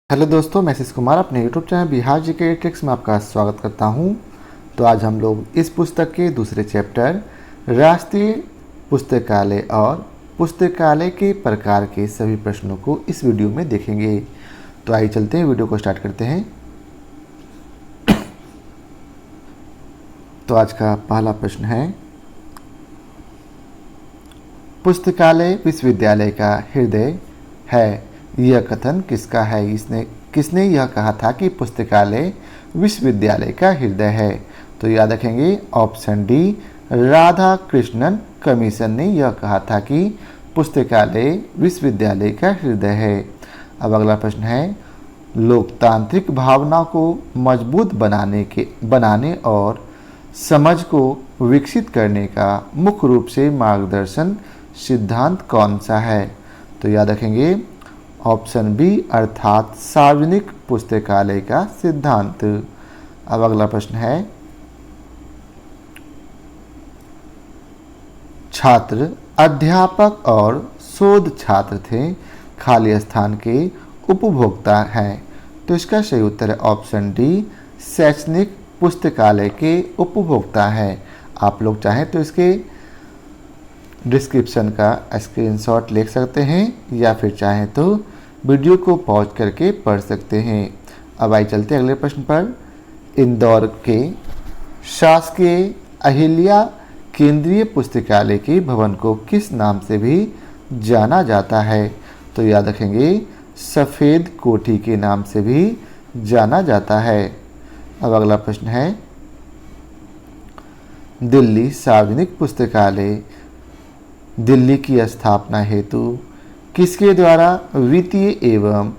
Hello दोस्तों, मैं आशीष कुमार अपने YouTube channel Bihar GK tricks में आपका स्वागत करता हूं। तो आज हम लोग इस पुस्तक के दूसरे चैप्टर राष्ट्रीय पुस्तकालय और पुस्तकालय के प्रकार के सभी प्रश्नों को इस वीडियो में देखेंगे। तो आइए चलते हैं, वीडियो को स्टार्ट करते हैं। तो आज का पहला प्रश्न है, पुस्तकालय विश्वविद्यालय का हृदय है। यह कथन किसका है? किसने यह कहा था कि पुस्तकालय विश्वविद्यालय का हृदय है? तो याद रखेंगे option D, Radha Krishnan commission ने यह कहा था कि पुस्तकालय विश्वविद्यालय का हृदय है। अब अगला प्रश्न है, लोकतांत्रिक भावना को मजबूत बनाने और समझ को विकसित करने का मुख्य रूप से मार्गदर्शन सिद्धांत कौन सा है? तो याद रखेंगे ऑप्शन बी, अर्थात सार्वजनिक पुस्तकालय का सिद्धांत। अब अगला प्रश्न है, छात्र, अध्यापक और शोध छात्र थे खाली स्थान के उपभोक्ता हैं। तो इसका सही उत्तर है ऑप्शन डी, शैक्षणिक पुस्तकालय के उपभोक्ता हैं। आप लोग चाहें तो इसके डिस्क्रिप्शन का स्क्रीनशॉट ले सकते हैं या फिर चाहें तो वीडियो को पॉज करके पढ़ सकते हैं। अब आइए चलते हैं अगले प्रश्न पर। इंदौर के शासकीय अहिल्या केंद्रीय पुस्तकालय के भवन को किस नाम से भी जाना जाता है? तो याद रखेंगे सफ़ेद कोठी के नाम से भी जाना जाता है। अब अगला प्रश्न है, दिल्ली सार्वजनिक पुस्तकालय दिल्ली की स्थापना हेतु किसके द्वारा वित्तीय एवं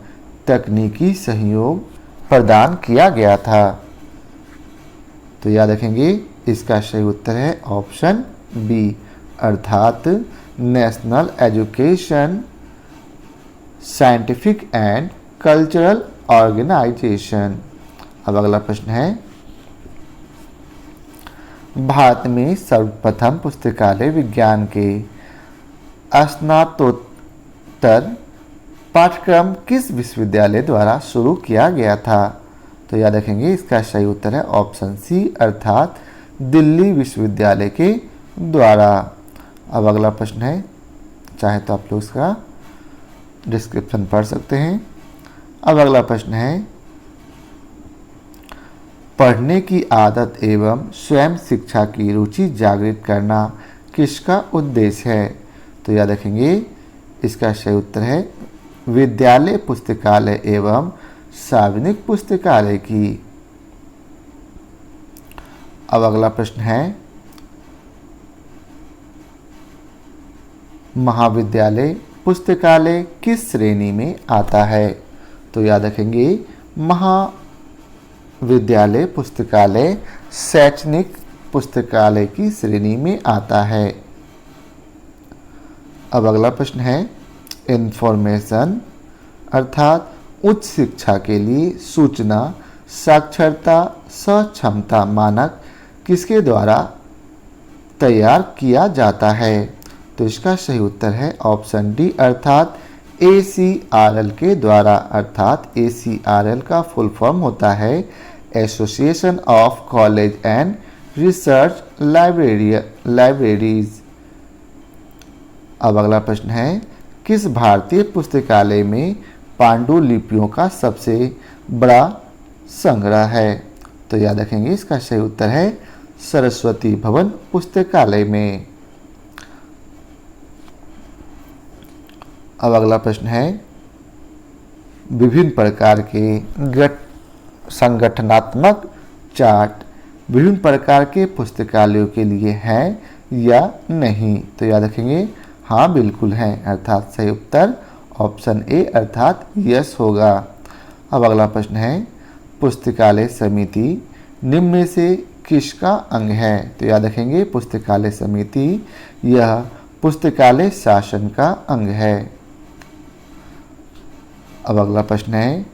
तकनीकी सहयोग प्रदान किया गया था? तो याद रखेंगे इसका सही उत्तर है ऑप्शन बी, अर्थात national education scientific and cultural organization. अब अगला प्रश्न है, भारत में सर्वप्रथम पुस्तकालय विज्ञान के स्नातकोत्तर पाठ्यक्रम किस विश्वविद्यालय द्वारा शुरू किया गया था? तो याद रखेंगे इसका सही उत्तर है ऑप्शन सी, अर्थात दिल्ली विश्वविद्यालय के द्वारा। अब अगला प्रश्न है, चाहे तो आप लोग इसका डिस्क्रिप्शन पढ़ सकते हैं। अब अगला प्रश्न है, पढ़ने की आदत एवं स्वयं शिक्षा की रुचि जागृत करना किसका उद्देश्य है? तो याद रखेंगे इसका सही उत्तर है विद्यालय पुस्तकालय एवं सार्वजनिक पुस्तकालय की। अब अगला प्रश्न है, महाविद्यालय पुस्तकालय किस श्रेणी में आता है? तो याद रखेंगे महाविद्यालय पुस्तकालय शैक्षणिक पुस्तकालय की श्रेणी में आता है। अब अगला प्रश्न है, इंफॉर्मेशन अर्थात उच्च शिक्षा के लिए सूचना साक्षरता सक्षमता मानक किसके द्वारा तैयार किया जाता है? तो इसका सही उत्तर है ऑप्शन डी, अर्थात ACRL के द्वारा। अर्थात ACRL का फुल फॉर्म होता है association of college and research libraries. अब अगला प्रश्न है, किस भारतीय पुस्तकालय में पांडुलिपियों का सबसे बड़ा संग्रह है? तो याद रखेंगे इसका सही उत्तर है सरस्वती भवन पुस्तकालय में। अब अगला प्रश्न है, विभिन्न प्रकार के संगठनात्मक चार्ट विभिन्न प्रकार के पुस्तकालयों के लिए हैं या नहीं? तो याद रखेंगे हाँ बिल्कुल हैं, अर्थात सही उत्तर ऑप्शन ए, अर्थात यस होगा। अब अगला प्रश्न है, पुस्तकालय समिति निम्न में से किसका अंग है? तो याद रखेंगे पुस्तकालय समिति यह पुस्तकालय शासन का अंग है। अब अगला प्रश्न है,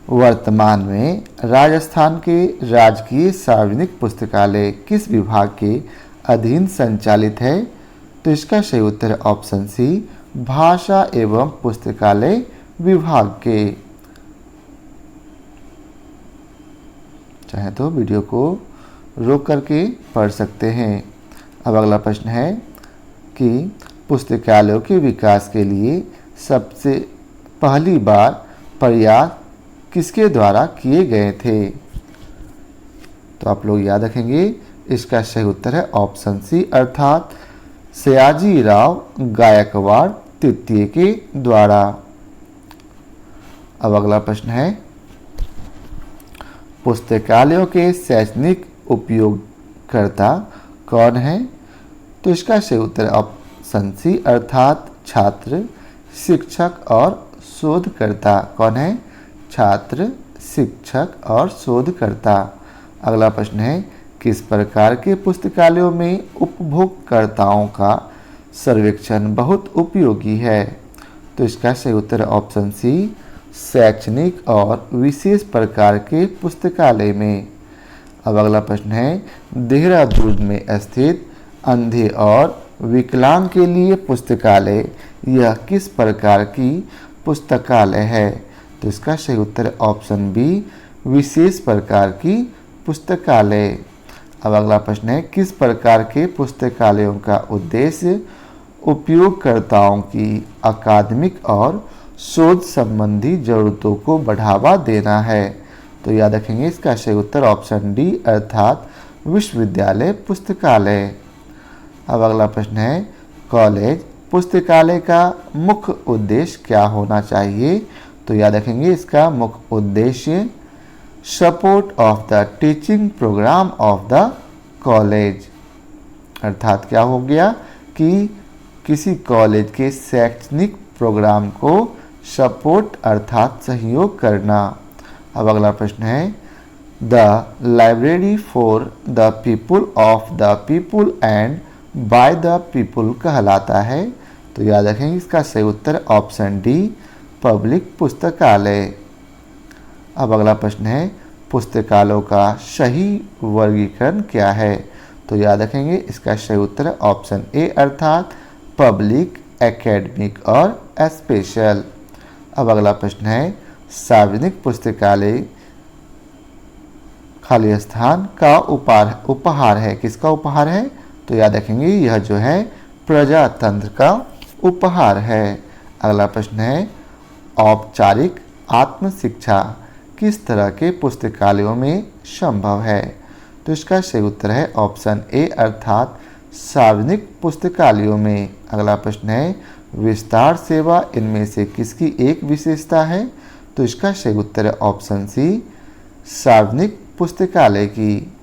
वर्तमान में राजस्थान के राजकीय सार्वजनिक पुस्तकालय किस विभाग के अधीन संचालित है? तो इसका सही उत्तर है ऑप्शन सी, भाषा एवं पुस्तकालय विभाग के। चाहे तो वीडियो को रोक करके पढ़ सकते हैं। अब अगला प्रश्न है कि पुस्तकालयों के विकास के लिए सबसे पहली बार प्रयास किसके द्वारा किए गए थे? तो आप लोग याद रखेंगे, इसका सही उत्तर है ऑप्शन सी, अर्थात सयाजी राव गायकवाड़ तृतीय के द्वारा। अब अगला प्रश्न है, पुस्तकालयों के शैक्षणिक उपयोगकर्ता कौन है? तो इसका सही उत्तर ऑप्शन सी, अर्थात छात्र, शिक्षक और शोधकर्ता। कौन है? छात्र, शिक्षक और शोधकर्ता। अगला प्रश्न है, किस प्रकार के पुस्तकालयों में उपभोगकर्ताओं का सर्वेक्षण बहुत उपयोगी है? तो इसका सही उत्तर ऑप्शन सी, शैक्षणिक और विशेष प्रकार के पुस्तकालय में। अब अगला प्रश्न है, देहरादून में स्थित अंधे और विकलांग के लिए पुस्तकालय यह किस प्रकार की पुस्तकालय है? तो इसका सही उत्तर ऑप्शन बी, विशेष प्रकार की पुस्तकालय। अब अगला प्रश्न है, किस प्रकार के पुस्तकालयों का उद्देश्य उपयोगकर्ताओं की अकादमिक और शोध संबंधी जरूरतों को बढ़ावा देना है? तो याद रखेंगे, इसका सही उत्तर ऑप्शन डी, अर्थात विश्वविद्यालय पुस्तकालय। अब अगला प्रश्न है, कॉलेज पुस्तकालय का मुख्य उद्देश्य क्या होना चाहिए? तो याद रखेंगे, इसका मुख्य उद्देश्य support of the teaching program of the college, अर्थात क्या हो गया कि किसी कॉलेज के शैक्षणिक प्रोग्राम को सपोर्ट अर्थात सहयोग करना। अब अगला प्रश्न है, the library for the people of the people and by the people कहलाता है? तो याद रखेंगे, इसका सही उत्तर ऑप्शन डी, पब्लिक पुस्तकालय। अब अगला प्रश्न है, पुस्तकालयों का सही वर्गीकरण क्या है? तो याद रखेंगे, इसका सही उत्तर ऑप्शन ए, अर्थात पब्लिक, एकेडमिक और स्पेशल। अब अगला प्रश्न है, सार्वजनिक पुस्तकालय खाली स्थान का उपहार है, किसका उपहार है? तो याद रखेंगे, यह जो है प्रजातंत्र का उपहार है। अगला प्रश्न है, औपचारिक आत्म शिक्षा किस तरह के पुस्तकालयों में संभव है? तो इसका सही उत्तर है ऑप्शन ए, अर्थात सार्वजनिक पुस्तकालयों में। अगला प्रश्न है, विस्तार सेवा इनमें से किसकी एक विशेषता है? तो इसका सही उत्तर है ऑप्शन सी, सार्वजनिक पुस्तकालय की।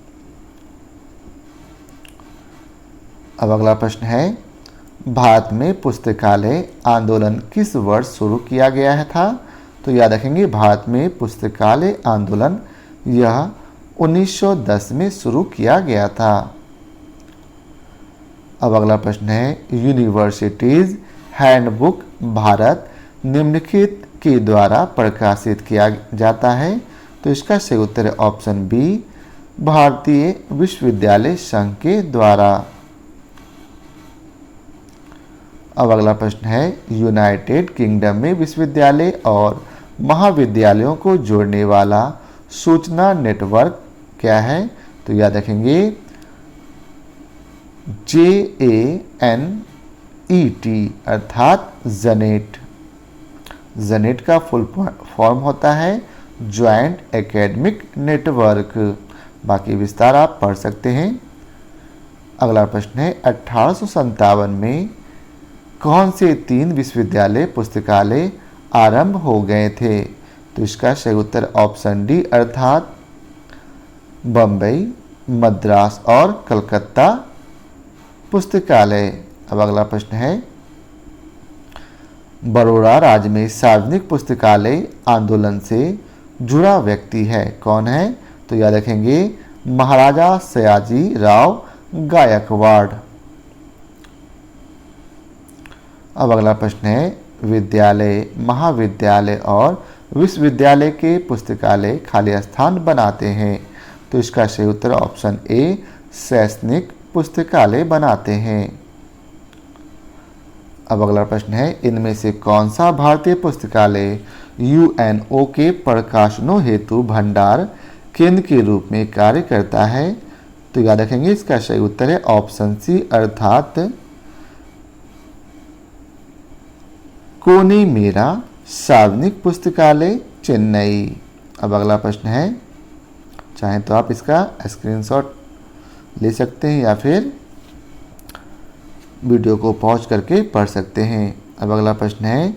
अब अगला प्रश्न है, भारत में पुस्तकालय आंदोलन किस वर्ष शुरू किया गया था? तो याद रखेंगे, भारत में पुस्तकालय आंदोलन यह 1910 में शुरू किया गया था। अब अगला प्रश्न है, यूनिवर्सिटीज हैंडबुक भारत निम्नलिखित के द्वारा प्रकाशित किया जाता है? तो इसका सही उत्तर है ऑप्शन बी, भारतीय विश्वविद्यालय संघ के द्वारा। अब अगला प्रश्न है, यूनाइटेड किंगडम में विश्वविद्यालय और महाविद्यालयों को जोड़ने वाला सूचना नेटवर्क क्या है? तो याद रखेंगे, JANET, अर्थात जनेट। जनेट का फुल फॉर्म होता है ज्वाइंट एकेडमिक नेटवर्क। बाकी विस्तार आप पढ़ सकते हैं। अगला प्रश्न है, 1857 में कौन से 3 विश्वविद्यालय पुस्तकालय आरंभ हो गए थे? तो इसका सही उत्तर ऑप्शन डी, अर्थात बम्बई, मद्रास और कलकत्ता पुस्तकालय। अब अगला प्रश्न है, बड़ौदा राज्य में सार्वजनिक पुस्तकालय आंदोलन से जुड़ा व्यक्ति है, कौन है? तो याद रखेंगे, महाराजा सयाजी राव गायकवाड़। अब अगला प्रश्न है, विद्यालय, महाविद्यालय और विश्वविद्यालय के पुस्तकालय खाली स्थान बनाते हैं? तो इसका सही उत्तर ऑप्शन ए, शैक्षणिक पुस्तकालय बनाते हैं। अब अगला प्रश्न है, इनमें से कौन सा भारतीय पुस्तकालय UNO के प्रकाशनों हेतु भंडार केंद्र के रूप में कार्य करता है। तो याद रखेंगे इसका सही उत्तर है ऑप्शन सी अर्थात कोनी मेरा सार्वजनिक पुस्तकालय चेन्नई। अब अगला प्रश्न है, चाहें तो आप इसका स्क्रीनशॉट ले सकते हैं या फिर वीडियो को पॉज करके पढ़ सकते हैं। अब अगला प्रश्न है,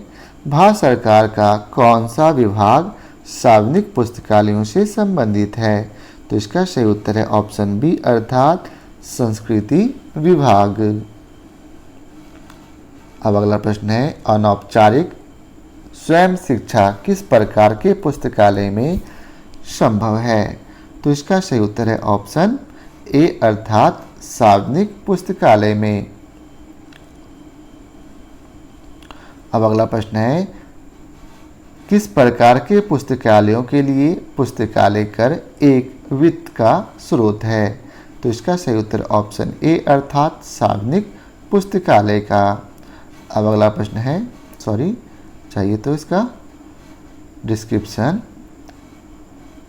भारत सरकार का कौन सा विभाग सार्वजनिक पुस्तकालयों से संबंधित है? तो इसका सही उत्तर है ऑप्शन बी अर्थात संस्कृति विभाग। अब अगला प्रश्न है, अनौपचारिक स्वयं शिक्षा किस प्रकार के पुस्तकालय में संभव है? तो इसका सही उत्तर है ऑप्शन ए अर्थात सार्वजनिक पुस्तकालय में। अब अगला प्रश्न है, किस प्रकार के पुस्तकालयों के लिए पुस्तकालय कर एक वित्त का स्रोत है? तो इसका सही उत्तर ऑप्शन ए अर्थात सार्वजनिक पुस्तकालय का। अब अगला प्रश्न है, चाहिए तो इसका डिस्क्रिप्शन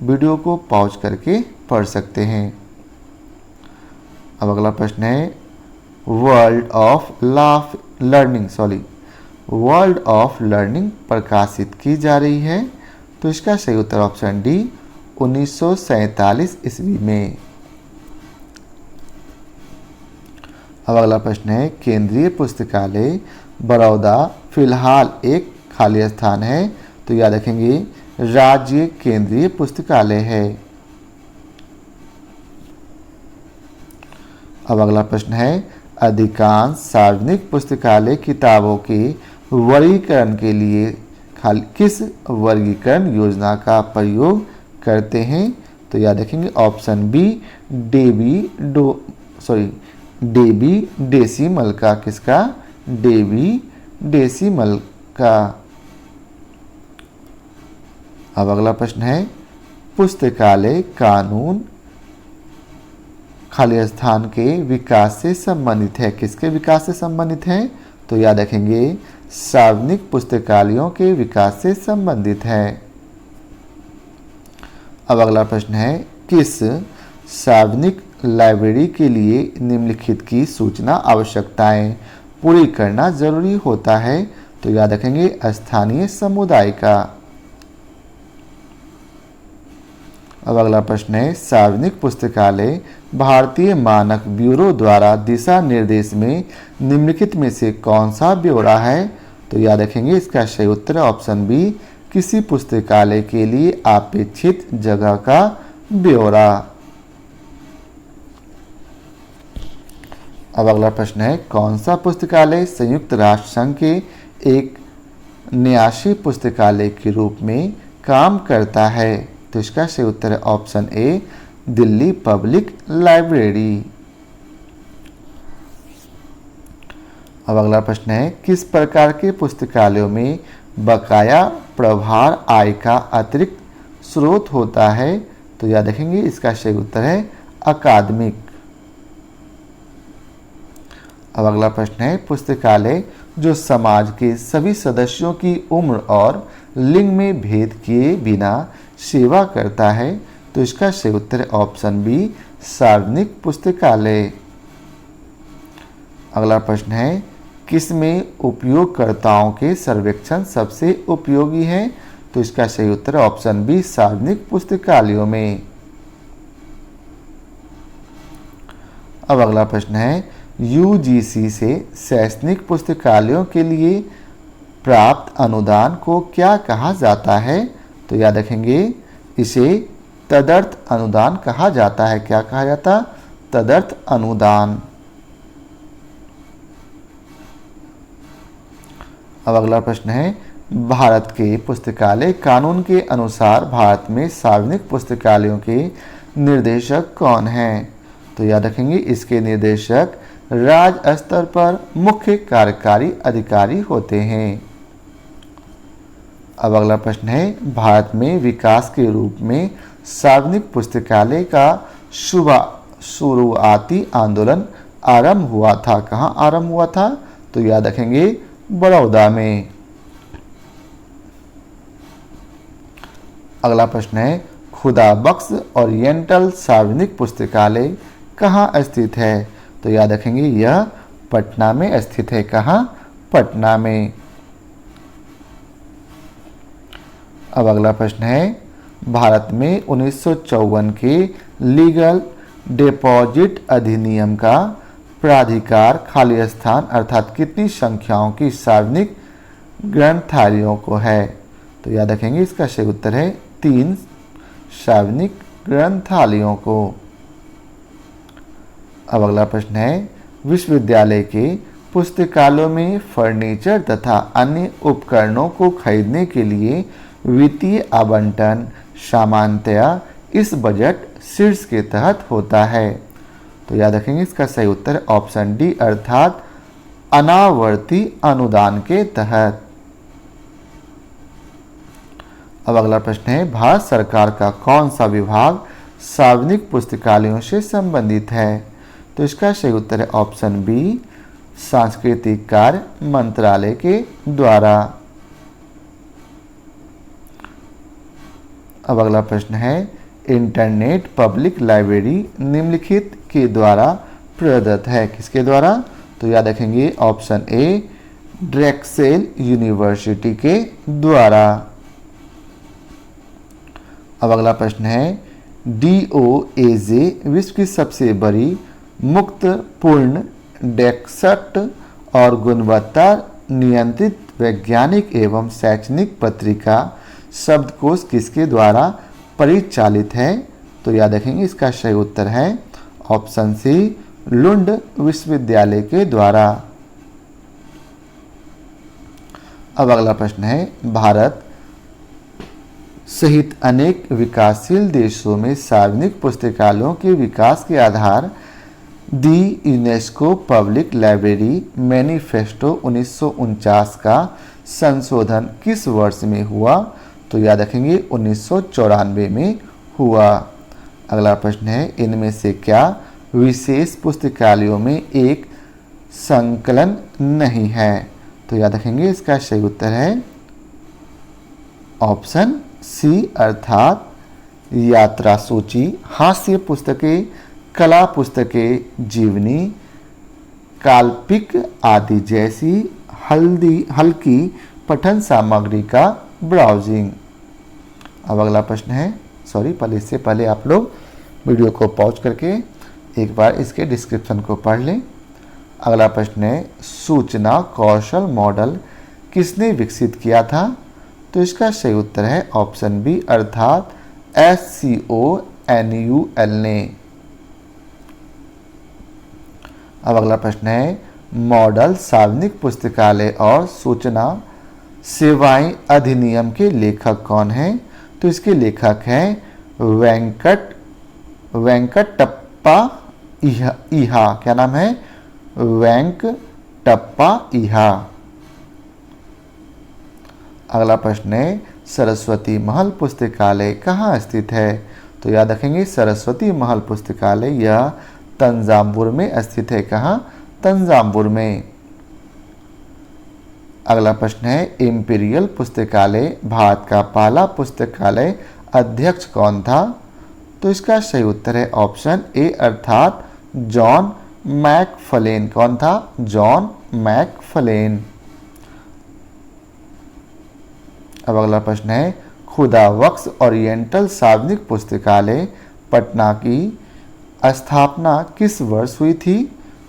वीडियो को पॉज करके पढ़ सकते हैं। अब अगला प्रश्न है, वर्ल्ड ऑफ लर्निंग प्रकाशित की जा रही है। तो इसका सही उत्तर ऑप्शन डी 1947 ईस्वी में। अब अगला प्रश्न है, केंद्रीय पुस्तकालय बड़ौदा फिलहाल एक खाली स्थान है। तो याद रखेंगे राज्य केंद्रीय पुस्तकालय है। अब अगला प्रश्न है, अधिकांश सार्वजनिक पुस्तकालय किताबों के वर्गीकरण के लिए किस वर्गीकरण योजना का प्रयोग करते हैं? तो याद रखेंगे ऑप्शन बी डेबी डेसिमल का। किसका? डेबी डेसिमल का। अब अगला प्रश्न है, पुस्तकालय कानून खाली स्थान के विकास से संबंधित है। किसके विकास से संबंधित है? तो याद रखेंगे सार्वजनिक पुस्तकालयों के विकास से संबंधित है। अब अगला प्रश्न है, किस सार्वजनिक लाइब्रेरी के लिए निम्नलिखित की सूचना आवश्यकताएं पूरी करना जरूरी होता है? तो याद रखेंगे स्थानीय समुदाय का। अब अगला प्रश्न है, सार्वजनिक पुस्तकालय भारतीय मानक ब्यूरो द्वारा दिशा निर्देश में निम्नलिखित में से कौन सा ब्यौरा है? तो याद रखेंगे इसका सही उत्तर ऑप्शन बी किसी पुस्तकालय के लिए अपेक्षित जगह का ब्यौरा। अब अगला प्रश्न है, कौन सा पुस्तकालय संयुक्त राष्ट्र संघ के एक न्यासी पुस्तकालय के रूप में काम करता है? तो इसका सही उत्तर है option A Delhi public library. अब अगला प्रश्न है, किस प्रकार के पुस्तकालयों में बकाया प्रभार आय का अतिरिक्त स्रोत होता है? तो याद रखेंगे इसका सही उत्तर है अकादमिक। अब अगला प्रश्न है, पुस्तकालय जो समाज के सभी सदस्यों की उम्र और लिंग में भेद किए बिना सेवा करता है? तो इसका सही उत्तर है ऑप्शन बी सार्वजनिक पुस्तकालय। अगला प्रश्न है, किसमें उपयोगकर्ताओं के सर्वेक्षण सबसे उपयोगी है? तो इसका सही उत्तर है ऑप्शन बी सार्वजनिक पुस्तकालयों में। अब अगला प्रश्न है, यूजीसी से शैक्षणिक पुस्तकालयों के लिए प्राप्त अनुदान को क्या कहा जाता है? तो याद रखेंगे इसे तदर्थ अनुदान कहा जाता है। क्या कहा जाता? तदर्थ अनुदान। अब अगला प्रश्न है, भारत के पुस्तकालय कानून के अनुसार भारत में सार्वजनिक पुस्तकालयों के निर्देशक कौन हैं? तो याद रखेंगे इसके निर्देशक राज्य स्तर पर मुख्य कार्यकारी अधिकारी होते हैं। अब अगला प्रश्न है, भारत में विकास के रूप में सार्वजनिक पुस्तकालय का शुरुआती आंदोलन आरंभ हुआ था। कहाँ आरंभ हुआ था? तो याद रखेंगे बड़ौदा में। अगला प्रश्न है, खुदा बख्श ओरिएंटल सार्वजनिक पुस्तकालय कहाँ स्थित है? तो याद रखेंगे यह पटना में स्थित है। कहाँ? पटना में। अब अगला प्रश्न है, भारत में 1954 के लीगल डिपॉजिट अधिनियम का प्राधिकार खाली स्थान अर्थात कितनी संख्याओं की सार्वजनिक ग्रंथालयों को है? तो याद रखेंगे इसका सही उत्तर है 3 सार्वजनिक ग्रंथालयों को। अब अगला प्रश्न है, विश्वविद्यालय के पुस्तकालयों में फर्नीचर तथा अन्य उपकरणों को खरीदने के लिए वित्तीय आवंटन सामान्यतया इस बजट शीर्ष के तहत होता है? तो याद रखेंगे इसका सही उत्तर ऑप्शन डी अर्थात अनावर्ती अनुदान के तहत। अब अगला प्रश्न है, भारत सरकार का कौन सा विभाग सार्वजनिक पुस्तकालयों से संबंधित है? तो इसका सही उत्तर है ऑप्शन बी सांस्कृतिक कार्य मंत्रालय के द्वारा। अब अगला प्रश्न है, इंटरनेट पब्लिक लाइब्रेरी निम्नलिखित के द्वारा प्रदत्त है? किसके द्वारा? तो याद रखेंगे ऑप्शन ए ड्रेक्सेल यूनिवर्सिटी के द्वारा। अब अगला प्रश्न है, DOAJ विश्व की सबसे बड़ी मुक्त पूर्ण डेस्कट और गुणवत्ता नियंत्रित वैज्ञानिक एवं शैक्षणिक पत्रिका शब्दकोश किसके द्वारा परिचालित है? तो याद रखेंगे इसका सही उत्तर है ऑप्शन सी लुंड विश्वविद्यालय के द्वारा। अब अगला प्रश्न है, भारत सहित अनेक विकासशील देशों में सार्वजनिक पुस्तकालयों के विकास के आधार दी यूनेस्को पब्लिक लाइब्रेरी मैनिफेस्टो 1949 का संशोधन किस वर्ष में हुआ? तो याद रखेंगे 1994 में हुआ। अगला प्रश्न है, इनमें से क्या विशेष पुस्तकालयों में एक संकलन नहीं है? तो याद रखेंगे इसका सही उत्तर है ऑप्शन सी अर्थात यात्रा सूची, हास्य पुस्तकें, कला पुस्तकें, जीवनी, काल्पनिक आदि जैसी हल्की पठन सामग्री का ब्राउजिंग। अब अगला प्रश्न है, इससे पहले आप लोग वीडियो को पॉज करके एक बार इसके डिस्क्रिप्शन को पढ़ लें। अगला प्रश्न है, सूचना कौशल मॉडल किसने विकसित किया था? तो इसका सही उत्तर है ऑप्शन बी अर्थात SCONUL ने। अब अगला प्रश्न है, मॉडल सार्वजनिक पुस्तकालय और सूचना सेवाएं अधिनियम के लेखक कौन हैं? तो इसके लेखक हैं वेंकटप्पा इहा। क्या नाम है? वेंकटप्पा इहा। अगला प्रश्न है, सरस्वती महल पुस्तकालय कहाँ स्थित है? तो याद रखेंगे सरस्वती महल पुस्तकालय यह तंजावुर में स्थित है। कहाँ? तंजावुर में। अगला प्रश्न है, इंपीरियल पुस्तकालय भारत का पहला पुस्तकालय अध्यक्ष कौन था? तो इसका सही उत्तर है ऑप्शन ए अर्थात जॉन मैकफलेन। कौन था? जॉन मैकफलेन। अब अगला प्रश्न है, खुदा बख्श ओरिएंटल सार्वजनिक पुस्तकालय पटना की स्थापना किस वर्ष हुई थी?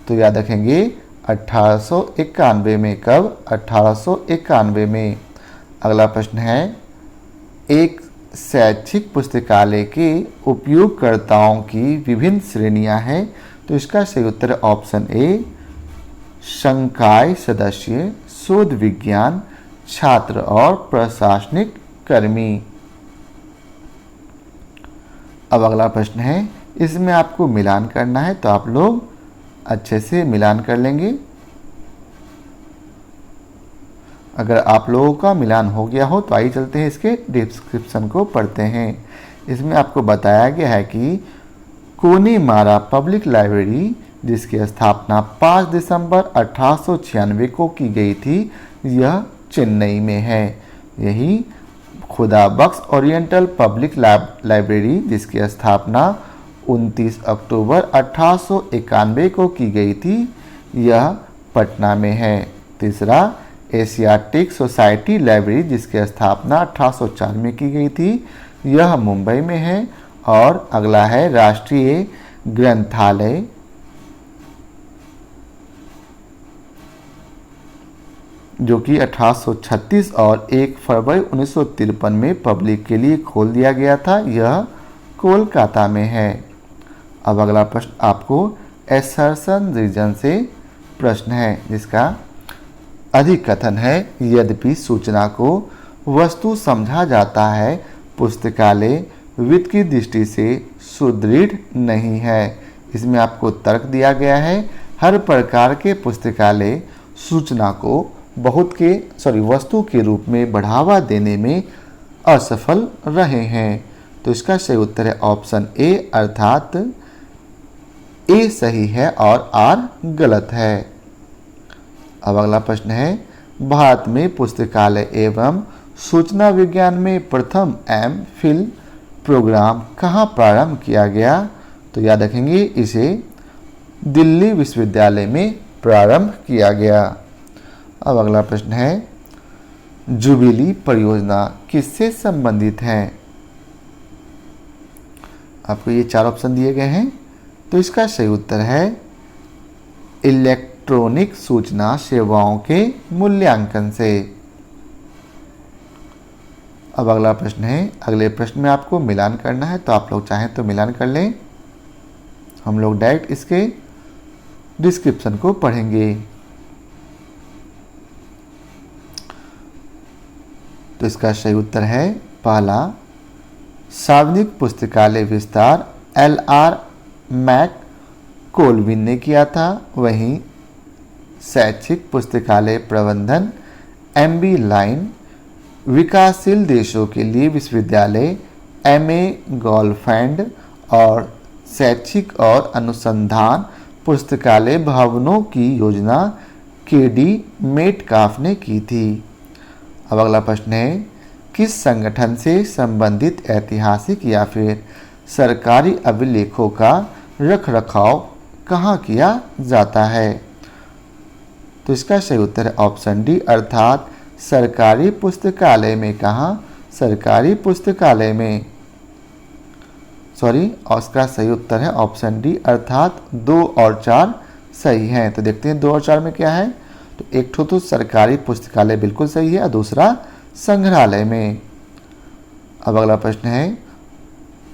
तो याद रखेंगे 1891 में। कब? 1891 में। अगला प्रश्न है, एक शैक्षिक पुस्तकालय के उपयोगकर्ताओं की विभिन्न श्रेणियां हैं। तो इसका सही उत्तर ऑप्शन ए संकाय सदस्य, शोध विज्ञान, छात्र और प्रशासनिक कर्मी। अब अगला प्रश्न है, इसमें आपको मिलान करना है तो आप लोग अच्छे से मिलान कर लेंगे। अगर आप लोगों का मिलान हो गया हो तो आइए चलते हैं इसके डिस्क्रिप्शन को पढ़ते हैं। इसमें आपको बताया गया है कि कोनीमारा पब्लिक लाइब्रेरी जिसकी स्थापना 5 दिसंबर 1896 को की गई थी, यह चेन्नई में है। यही खुदा बख्श ओरिएंटल पब्लिक लाइब्रेरी, जिसकी स्थापना 29 अक्टूबर 1891 को की गई थी, यह पटना में है। तीसरा, एशियाटिक सोसाइटी लाइब्रेरी, जिसकी स्थापना 1804 में की गई थी, यह मुंबई में है। और अगला है राष्ट्रीय ग्रंथालय, जो कि 1836 और 1 फरवरी 1953 में पब्लिक के लिए खोल दिया गया था, यह कोलकाता में है। अब अगला प्रश्न आपको एसर्सन रीजन से प्रश्न है, जिसका अधिकथन है, यद्यपि सूचना को वस्तु समझा जाता है, पुस्तकालय वित्त की दृष्टि से सुदृढ़ नहीं है। इसमें आपको तर्क दिया गया है, हर प्रकार के पुस्तकालय सूचना को वस्तु के रूप में बढ़ावा देने में असफल रहे हैं। तो इसका सही उत्तर है ऑप्शन ए, अर्थात ए सही है और आर गलत है। अब अगला प्रश्न है, भारत में पुस्तकालय एवं सूचना विज्ञान में प्रथम एम.फिल प्रोग्राम कहाँ प्रारंभ किया गया? तो याद रखेंगे, इसे दिल्ली विश्वविद्यालय में प्रारंभ किया गया। अब अगला प्रश्न है, जुबिली परियोजना किससे संबंधित है? आपको ये 4 ऑप्शन दिए गए हैं, तो इसका सही उत्तर है इलेक्ट्रॉनिक सूचना सेवाओं के मूल्यांकन से। अब अगला प्रश्न है, अगले प्रश्न में आपको मिलान करना है, तो आप लोग चाहें तो मिलान कर लें। हम लोग डायरेक्ट इसके डिस्क्रिप्शन को पढ़ेंगे। तो इसका सही उत्तर है पहला, सार्वजनिक पुस्तकालय विस्तार एल.आर. मैककोलविन ने किया था। वहीं शैक्षिक पुस्तकालय प्रबंधन एम.बी. लाइन, विकासशील देशों के लिए विश्वविद्यालय एम.ए. गॉलफैंड और शैक्षिक और अनुसंधान पुस्तकालय भवनों की योजना के.डी. मेटकाफ ने की थी। अब अगला प्रश्न है, किस संगठन से संबंधित ऐतिहासिक या फिर सरकारी अभिलेखों का रखरखाव कहाँ किया जाता है? तो इसका सही उत्तर है ऑप्शन डी, अर्थात सरकारी पुस्तकालय में। कहाँ? सरकारी पुस्तकालय में, और इसका सही उत्तर है ऑप्शन डी, अर्थात 2 और 4 सही हैं। तो देखते हैं 2 और 4 में क्या है। तो एक तो सरकारी पुस्तकालय बिल्कुल सही है और दूसरा संग्रहालय में। अब अगला प्रश्न है,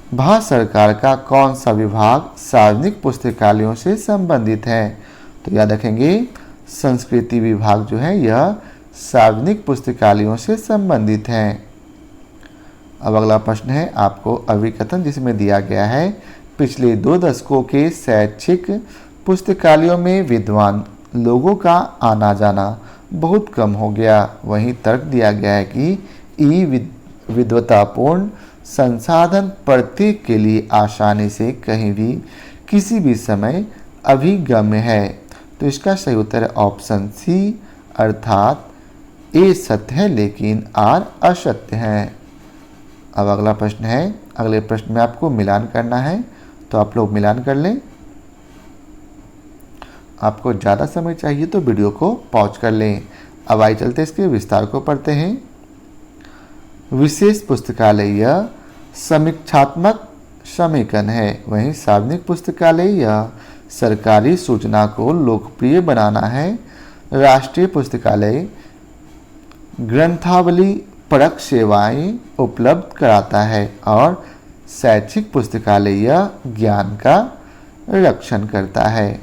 भारत सरकार का कौन सा विभाग सार्वजनिक पुस्तकालयों से संबंधित है? तो याद रखेंगे, संस्कृति विभाग जो है यह सार्वजनिक पुस्तकालयों से संबंधित है। अब अगला प्रश्न है आपको अभिकथन, जिसमें दिया गया है, पिछले 2 दशकों के शैक्षिक पुस्तकालयों में विद्वान लोगों का आना जाना बहुत कम हो गया। वहीं तर्क दिया गया है कि विद्वतापूर्ण संसाधन प्रत्येक के लिए आसानी से कहीं भी किसी भी समय अभिगम्य है। तो इसका सही उत्तर है ऑप्शन सी, अर्थात ए सत्य है लेकिन आर असत्य है। अब अगला प्रश्न है, अगले प्रश्न में आपको मिलान करना है, तो आप लोग मिलान कर लें। आपको ज़्यादा समय चाहिए तो वीडियो को पॉज कर लें। अब आइए चलते इसके विस्तार को पढ़ते हैं। विशेष पुस्तकालय यह समीक्षात्मक समीकरण है। वहीं सार्वजनिक पुस्तकालय यह सरकारी सूचना को लोकप्रिय बनाना है। राष्ट्रीय पुस्तकालय ग्रंथावली परक सेवाएं उपलब्ध कराता है और शैक्षिक पुस्तकालय यह ज्ञान का रक्षण करता है।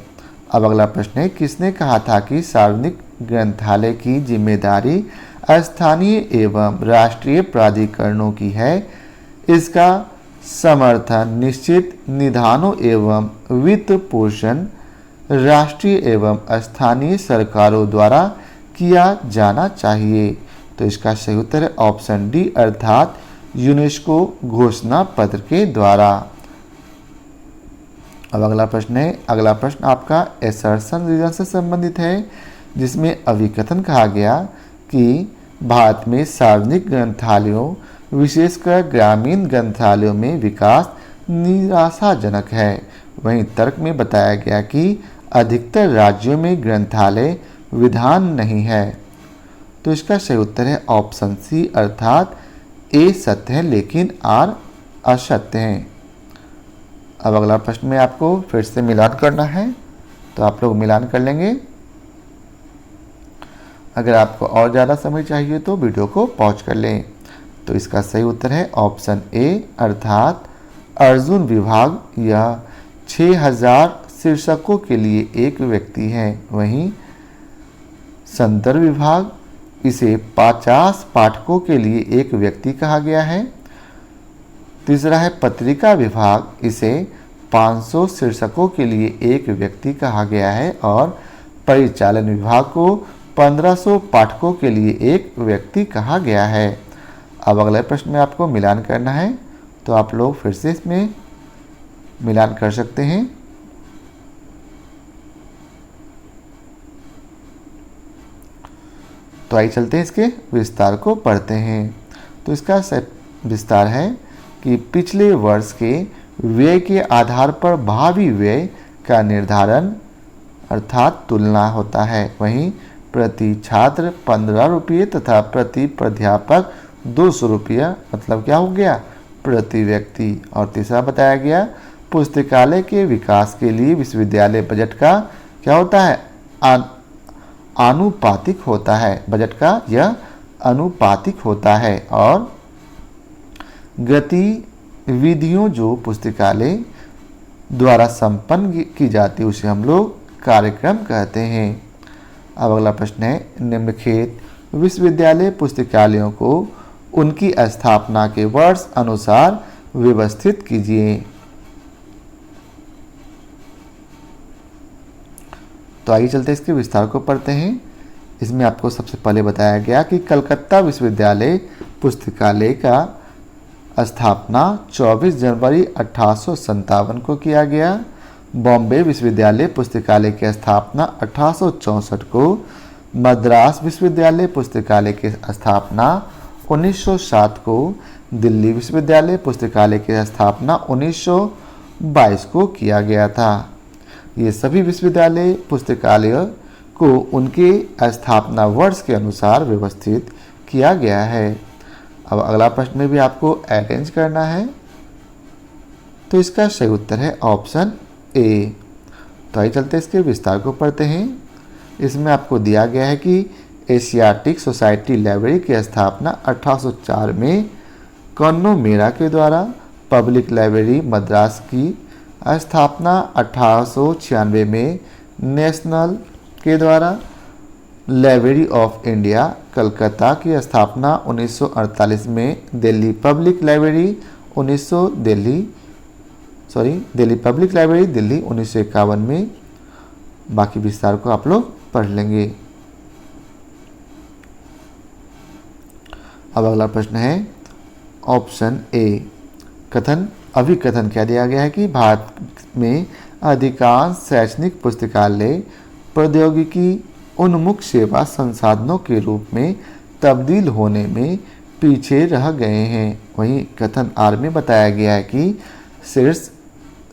अब अगला प्रश्न है, किसने कहा था कि सार्वजनिक ग्रंथालय की जिम्मेदारी स्थानीय एवं राष्ट्रीय प्राधिकरणों की है? इसका समर्थन निश्चित निधानों एवं वित्त पोषण राष्ट्रीय एवं स्थानीय सरकारों द्वारा किया जाना चाहिए। तो इसका सही उत्तर है ऑप्शन डी, अर्थात यूनेस्को घोषणा पत्र के द्वारा। अब अगला प्रश्न है, अगला प्रश्न आपका एसर्सन रीजन से संबंधित है, जिसमें अभिकथन कहा गया कि भारत में सार्वजनिक ग्रंथालयों विशेषकर ग्रामीण ग्रंथालयों में विकास निराशाजनक है। वहीं तर्क में बताया गया कि अधिकतर राज्यों में ग्रंथालय विधान नहीं है। तो इसका सही उत्तर है ऑप्शन सी, अर्थात ए सत्य है लेकिन आर असत्य है। अब अगला प्रश्न में आपको फिर से मिलान करना है, तो आप लोग मिलान कर लेंगे। अगर आपको और ज़्यादा समय चाहिए तो वीडियो को पॉज कर लें। तो इसका सही उत्तर है ऑप्शन ए, अर्थात अर्जुन विभाग यह 6000 शीर्षकों के लिए एक व्यक्ति है। वहीं संदर्भ विभाग इसे 50 पाठकों के लिए एक व्यक्ति कहा गया है। तीसरा है पत्रिका विभाग, इसे 500 शीर्षकों के लिए एक व्यक्ति कहा गया है। और परिचालन विभाग को 1500 पाठकों के लिए एक व्यक्ति कहा गया है। अब अगले प्रश्न में आपको मिलान करना है, तो आप लोग फिर से इसमें मिलान कर सकते हैं। तो आइए चलते हैं इसके विस्तार को पढ़ते हैं। तो इसका विस्तार है कि पिछले वर्ष के व्यय के आधार पर भावी व्यय का निर्धारण अर्थात तुलना होता है। वहीं प्रति छात्र 15 रुपये तथा प्रति प्राध्यापक 200 रुपया, मतलब क्या हो गया, प्रति व्यक्ति। और तीसरा बताया गया पुस्तकालय के विकास के लिए विश्वविद्यालय बजट का क्या होता है, आनुपातिक होता है। बजट का यह आनुपातिक होता है। और गतिविधियों जो पुस्तकालय द्वारा संपन्न की जाती है उसे हम लोग कार्यक्रम कहते हैं। अब अगला प्रश्न है, निम्नलिखित विश्वविद्यालय पुस्तकालयों को उनकी स्थापना के वर्ष अनुसार व्यवस्थित कीजिए। तो आइए चलते इसके विस्तार को पढ़ते हैं। इसमें आपको सबसे पहले बताया गया कि कलकत्ता विश्वविद्यालय पुस्तकालय का स्थापना 24 जनवरी 1857 को किया गया। बॉम्बे विश्वविद्यालय पुस्तकालय की स्थापना 1864 को, मद्रास विश्वविद्यालय पुस्तकालय की स्थापना 1907 को, दिल्ली विश्वविद्यालय पुस्तकालय की स्थापना 1922 को किया गया था। ये सभी विश्वविद्यालय पुस्तकालय को उनके स्थापना वर्ष के अनुसार व्यवस्थित किया गया है। अब अगला प्रश्न में भी आपको अरेंज करना है, तो इसका सही उत्तर है ऑप्शन ए। तो आइए चलते इसके विस्तार को पढ़ते हैं। इसमें आपको दिया गया है कि एशियाटिक सोसाइटी लाइब्रेरी की स्थापना 1804 में कन्नो मेरा के द्वारा, पब्लिक लाइब्रेरी मद्रास की स्थापना 1896 में नेशनल के द्वारा, लाइब्रेरी ऑफ इंडिया कलकत्ता की स्थापना 1948 में, Delhi public library Delhi public library Delhi 1951 में। बाकी विस्तार को आप लोग पढ़ लेंगे। अब अगला प्रश्न है ऑप्शन ए, अभिकथन क्या दिया गया है कि भारत में अधिकांश शैक्षणिक पुस्तकालय प्रौद्योगिकी उन्मुख सेवा संसाधनों के रूप में तब्दील होने में पीछे रह गए हैं। वहीं कथन आर में बताया गया है कि शीर्ष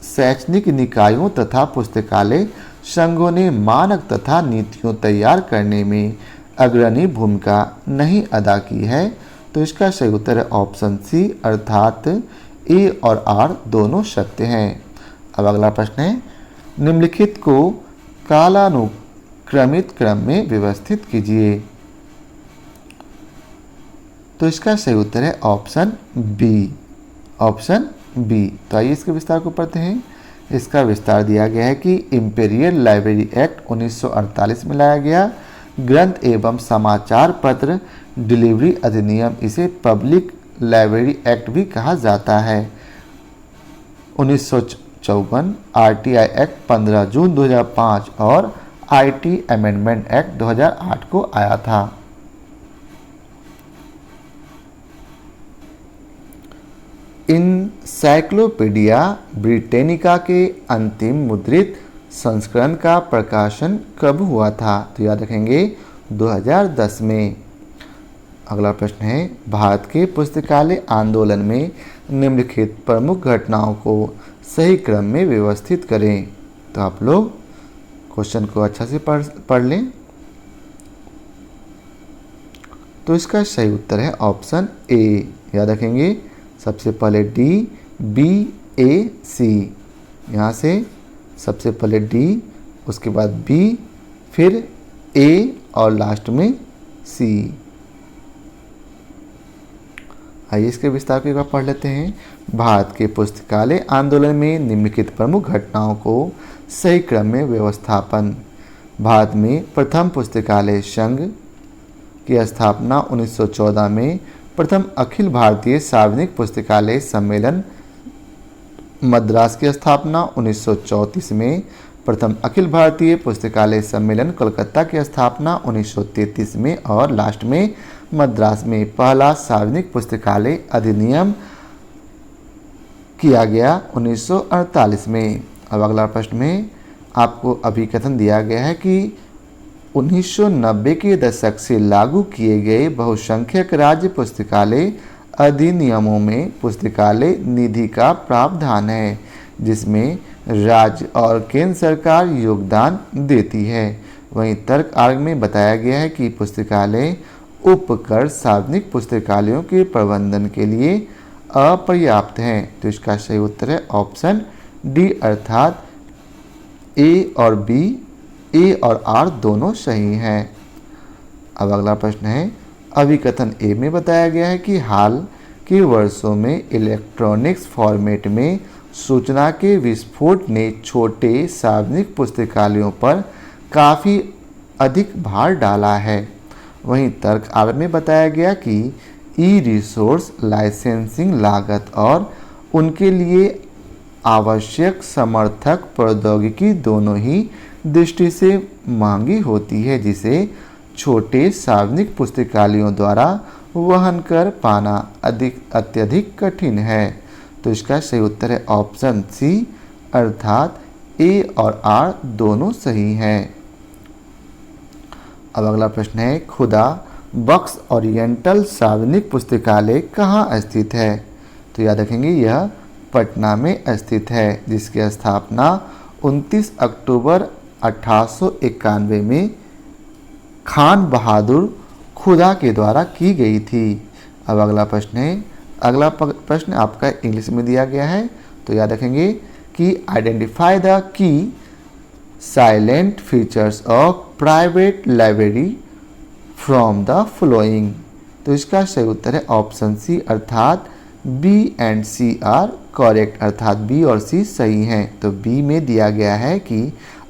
शैक्षणिक निकायों तथा पुस्तकालय संघों ने मानक तथा नीतियों तैयार करने में अग्रणी भूमिका नहीं अदा की है। तो इसका सही उत्तर है ऑप्शन सी, अर्थात ए और आर दोनों सत्य हैं। अब अगला प्रश्न है, निम्नलिखित को कालानुक्रमित क्रम में व्यवस्थित कीजिए। तो इसका सही उत्तर है ऑप्शन बी। तो आइए इसके विस्तार को पढ़ते हैं। इसका विस्तार दिया गया है कि इंपीरियल लाइब्रेरी एक्ट 1948 में लाया गया। ग्रंथ एवं समाचार पत्र डिलीवरी अधिनियम, इसे पब्लिक लाइब्रेरी एक्ट भी कहा जाता है। 1954 आरटीआई एक्ट 15 जून 2005 और आईटी अमेंडमेंट एक्ट 2008 को आया था। इनसाइक्लोपीडिया ब्रिटेनिका के अंतिम मुद्रित संस्करण का प्रकाशन कब हुआ था? तो याद रखेंगे 2010 में। अगला प्रश्न है, भारत के पुस्तकालय आंदोलन में निम्नलिखित प्रमुख घटनाओं को सही क्रम में व्यवस्थित करें। तो आप लोग क्वेश्चन को अच्छा से पढ़ लें। तो इसका सही उत्तर है ऑप्शन ए। याद रखेंगे, सबसे पहले डी, बी, ए, सी। यहाँ से सबसे पहले डी, उसके बाद बी, फिर ए और लास्ट में सी। आइए इसके विस्तार को एक बार पढ़ लेते हैं। भारत के पुस्तकालय आंदोलन में निम्नलिखित प्रमुख घटनाओं को सही क्रम में व्यवस्थापन। भारत में प्रथम पुस्तकालय संघ की स्थापना 1914 में, प्रथम अखिल भारतीय सार्वजनिक पुस्तकालय सम्मेलन मद्रास की स्थापना 1934 में, प्रथम अखिल भारतीय पुस्तकालय सम्मेलन कोलकाता की स्थापना 1933 में और लास्ट में मद्रास में पहला सार्वजनिक पुस्तकालय अधिनियम किया गया 1948 में। अब अगला प्रश्न में आपको अभिकथन दिया गया है कि 1990 के दशक से लागू किए गए बहुसंख्यक राज्य पुस्तकालय अधिनियमों में पुस्तकालय निधि का प्रावधान है, जिसमें राज्य और केंद्र सरकार योगदान देती है। वहीं तर्क आर्ग में बताया गया है कि पुस्तकालय उपकर सार्वजनिक पुस्तकालयों के प्रबंधन के लिए अपर्याप्त हैं। तो इसका सही उत्तर है ऑप्शन डी, अर्थात ए और बी, ए और आर दोनों सही हैं। अब अगला प्रश्न है, अभिकथन ए में बताया गया है कि हाल के वर्षों में इलेक्ट्रॉनिक्स फॉर्मेट में सूचना के विस्फोट ने छोटे सार्वजनिक पुस्तकालयों पर काफ़ी अधिक भार डाला है। वहीं तर्क आर में बताया गया कि ई रिसोर्स लाइसेंसिंग लागत और उनके लिए आवश्यक समर्थक प्रौद्योगिकी दोनों ही दृष्टि से महंगी होती है, जिसे छोटे सार्वजनिक पुस्तकालयों द्वारा वहन कर पाना अत्यधिक कठिन है। तो इसका सही उत्तर है ऑप्शन सी, अर्थात ए और आर दोनों सही हैं। अब अगला प्रश्न है, खुदा बख्श ओरिएंटल सार्वजनिक पुस्तकालय कहाँ स्थित है। तो याद रखेंगे, यह पटना में स्थित है, जिसकी स्थापना 29 अक्टूबर 1891 में खान बहादुर खुदा के द्वारा की गई थी। अब अगला प्रश्न है, अगला प्रश्न आपका इंग्लिश में दिया गया है। तो याद रखेंगे कि identify the key silent features of private library from the following. तो इसका सही उत्तर है ऑप्शन सी, अर्थात B and C are correct, अर्थात बी और सी सही हैं। तो बी में दिया गया है कि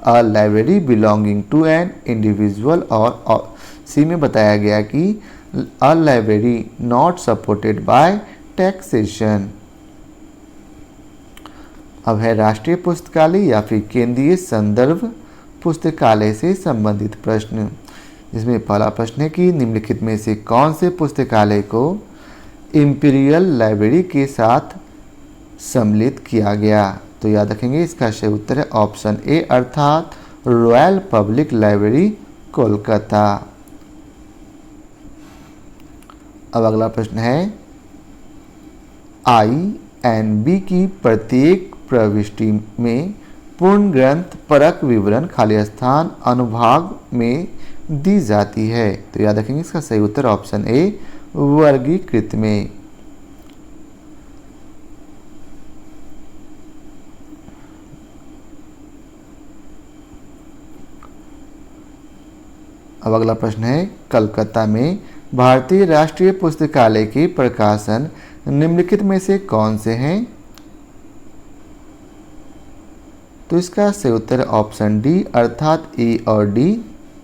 a library belonging to an individual, और सी में बताया गया कि a library not supported by taxation. अब है राष्ट्रीय पुस्तकालय या फिर केंद्रीय संदर्भ पुस्तकालय से संबंधित प्रश्न, जिसमें पहला प्रश्न है कि निम्नलिखित में से कौन से पुस्तकालय को इंपीरियल लाइब्रेरी के साथ सम्मिलित किया गया। तो याद रखेंगे, इसका सही उत्तर है ऑप्शन ए, अर्थात रॉयल पब्लिक लाइब्रेरी कोलकाता। अब अगला प्रश्न है, INB की प्रत्येक प्रविष्टि में पूर्ण ग्रंथ परक विवरण खाली स्थान अनुभाग में दी जाती है। तो याद रखेंगे, इसका सही उत्तर ऑप्शन ए, वर्गीकृत में। अब अगला प्रश्न है, कलकत्ता में भारतीय राष्ट्रीय पुस्तकालय के प्रकाशन निम्नलिखित में से कौन से हैं। तो इसका सही उत्तर ऑप्शन डी, अर्थात ए और डी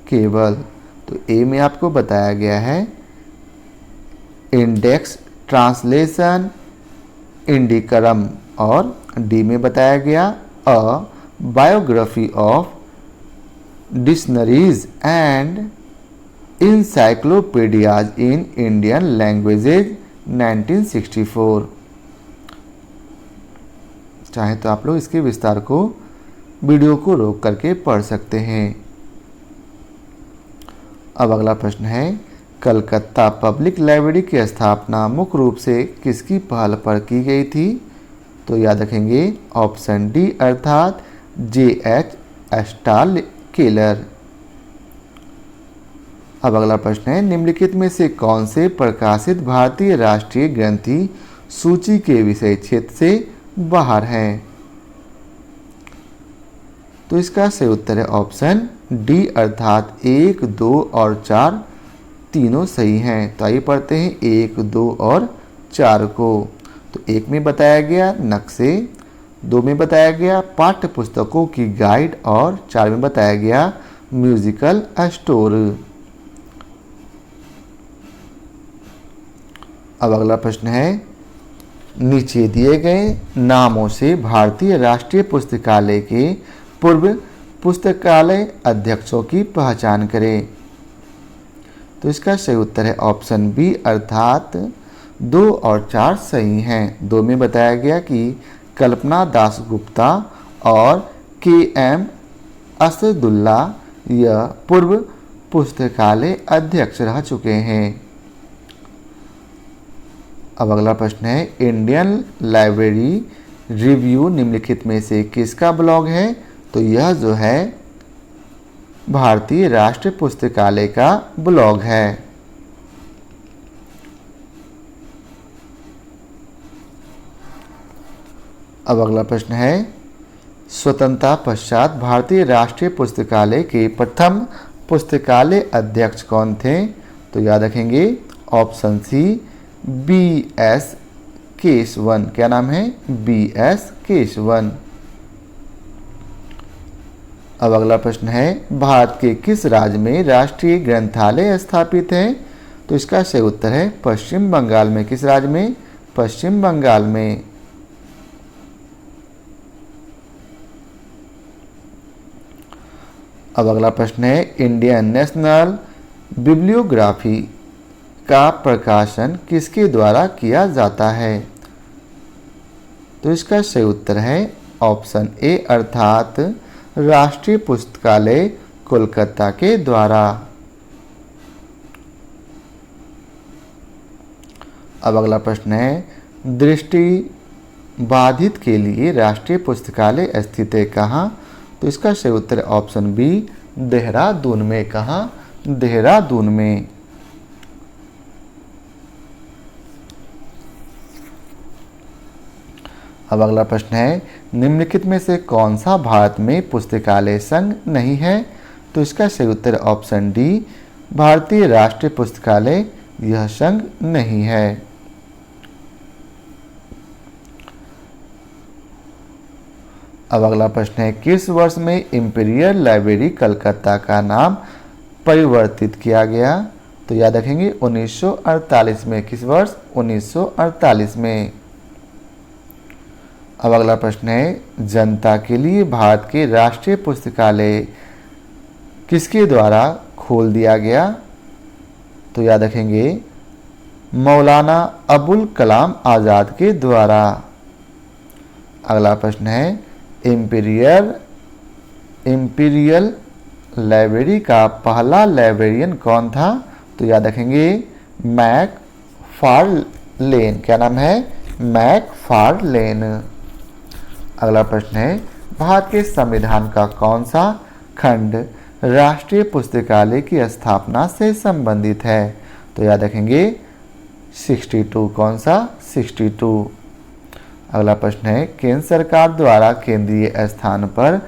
केवल। तो ए में आपको बताया गया है इंडेक्स ट्रांसलेशन इंडिकरम, और डी में बताया गया a biography of dictionaries and encyclopaedias in Indian languages 1964। चाहे तो आप लोग इसके विस्तार को वीडियो को रोक करके पढ़ सकते हैं। अब अगला प्रश्न है, कलकत्ता पब्लिक लाइब्रेरी की स्थापना मुख्य रूप से किसकी पहल पर की गई थी? तो याद रखेंगे ऑप्शन डी अर्थात J.H. Stall Keller. अब अगला प्रश्न है, निम्नलिखित में से कौन से प्रकाशित भारतीय राष्ट्रीय ग्रंथि सूची के विषय क्षेत्र से बाहर है? तो इसका सही उत्तर है ऑप्शन डी अर्थात 1, 2 और 4 तीनों सही हैं। तो आइए पढ़ते हैं 1, 2 और 4 को। तो 1 में बताया गया नक्शे, 2 में बताया गया पाठ्य पुस्तकों की गाइड और 4 में बताया गया म्यूजिकल स्टोर। अब अगला प्रश्न है, नीचे दिए गए नामों से भारतीय राष्ट्रीय पुस्तकालय के पूर्व पुस्तकालय अध्यक्षों की पहचान करें। तो इसका सही उत्तर है ऑप्शन बी अर्थात 2 और 4 सही हैं। 2 में बताया गया कि कल्पना दास गुप्ता और KM असदुल्ला यह पूर्व पुस्तकालय अध्यक्ष रह चुके हैं। अब अगला प्रश्न है, इंडियन लाइब्रेरी रिव्यू निम्नलिखित में से किसका ब्लॉग है? तो यह जो है भारतीय राष्ट्रीय पुस्तकालय का ब्लॉग है। अब अगला प्रश्न है, स्वतंत्रता पश्चात भारतीय राष्ट्रीय पुस्तकालय के प्रथम पुस्तकालय अध्यक्ष कौन थे? तो याद रखेंगे ऑप्शन सी BS केशवन। क्या नाम है? BS केशवन। अब अगला प्रश्न है, भारत के किस राज्य में राष्ट्रीय ग्रंथालय स्थापित है? तो इसका सही उत्तर है पश्चिम बंगाल में। किस राज्य में? पश्चिम बंगाल में। अब अगला प्रश्न है, इंडियन नेशनल बिब्लियोग्राफी का प्रकाशन किसके द्वारा किया जाता है? तो इसका सही उत्तर है ऑप्शन ए अर्थात राष्ट्रीय पुस्तकालय कोलकाता के द्वारा। अब अगला प्रश्न है, दृष्टि बाधित के लिए राष्ट्रीय पुस्तकालय स्थित है कहाँ? तो इसका सही उत्तर है ऑप्शन बी देहरादून में। कहाँ? देहरादून में। अब अगला प्रश्न है, निम्नलिखित में से कौन सा भारत में पुस्तकालय संघ नहीं है? तो इसका सही उत्तर ऑप्शन डी भारतीय राष्ट्रीय पुस्तकालय यह संघ नहीं है। अब अगला प्रश्न है, किस वर्ष में इंपीरियल लाइब्रेरी कलकत्ता का नाम परिवर्तित किया गया? तो याद रखेंगे 1948 में। किस वर्ष? 1948 में। अब अगला प्रश्न है, जनता के लिए भारत के राष्ट्रीय पुस्तकालय किसके द्वारा खोल दिया गया? तो याद रखेंगे मौलाना अबुल कलाम आज़ाद के द्वारा। अगला प्रश्न है, इंपीरियल लाइब्रेरी का पहला लाइब्रेरियन कौन था? तो याद रखेंगे मैकफार्लेन। क्या नाम है? मैकफार्लेन। अगला प्रश्न है, भारत के संविधान का कौन सा खंड राष्ट्रीय पुस्तकालय की स्थापना से संबंधित है? तो याद रखेंगे 62। कौन सा? 62। अगला प्रश्न है, केंद्र सरकार द्वारा केंद्रीय स्थान पर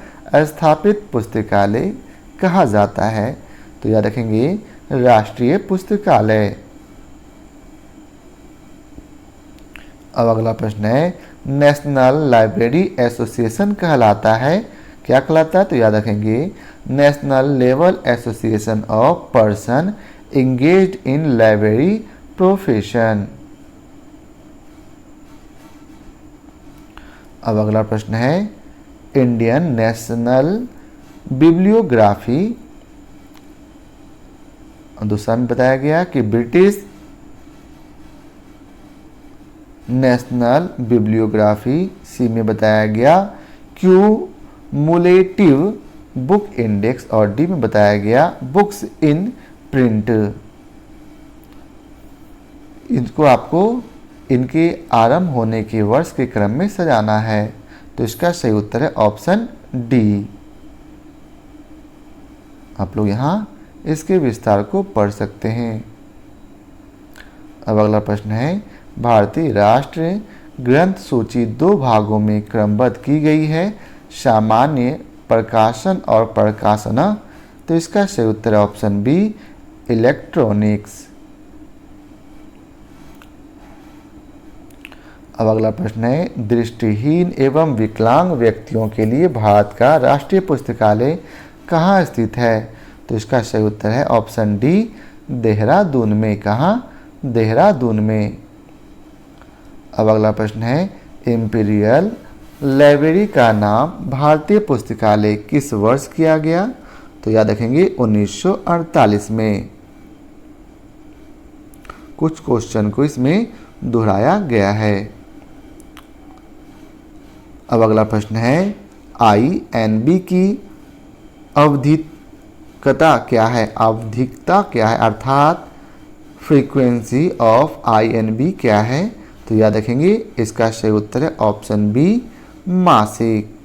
स्थापित पुस्तकालय कहा जाता है? तो याद रखेंगे राष्ट्रीय पुस्तकालय। अब अगला प्रश्न है, नेशनल लाइब्रेरी एसोसिएशन कहलाता है? क्या कहलाता है? तो याद रखेंगे national level association of person engaged in library profession. अब अगला प्रश्न है, इंडियन नेशनल बिब्लियोग्राफी, दूसरा में बताया गया कि ब्रिटिश नेशनल बिब्लियोग्राफी, सी में बताया गया क्यूमुलेटिव बुक इंडेक्स और डी में बताया गया बुक्स इन प्रिंट। इनको आपको इनके आरंभ होने के वर्ष के क्रम में सजाना है। तो इसका सही उत्तर है ऑप्शन डी। आप लोग यहाँ इसके विस्तार को पढ़ सकते हैं। अब अगला प्रश्न है, भारतीय राष्ट्रीय ग्रंथ सूची दो भागों में क्रमबद्ध की गई है, सामान्य, प्रकाशन और प्रकाशना। तो इसका सही उत्तर है ऑप्शन बी, इलेक्ट्रॉनिक्स। अब अगला प्रश्न है, दृष्टिहीन एवं विकलांग व्यक्तियों के लिए भारत का राष्ट्रीय पुस्तकालय कहाँ स्थित है? तो इसका सही उत्तर है ऑप्शन डी, देहरादून में। कहाँ? देहरादून में। अब अगला प्रश्न है, इंपीरियल लाइब्रेरी का नाम भारतीय पुस्तकालय किस वर्ष किया गया? तो याद रखेंगे 1948 में। कुछ क्वेश्चन को इसमें दोहराया गया है। अब अगला प्रश्न है, INB की आवधिकता क्या है? आवधिकता क्या है, अर्थात फ्रीक्वेंसी ऑफ INB क्या है? तो याद रखेंगे इसका सही उत्तर है ऑप्शन बी, मासिक।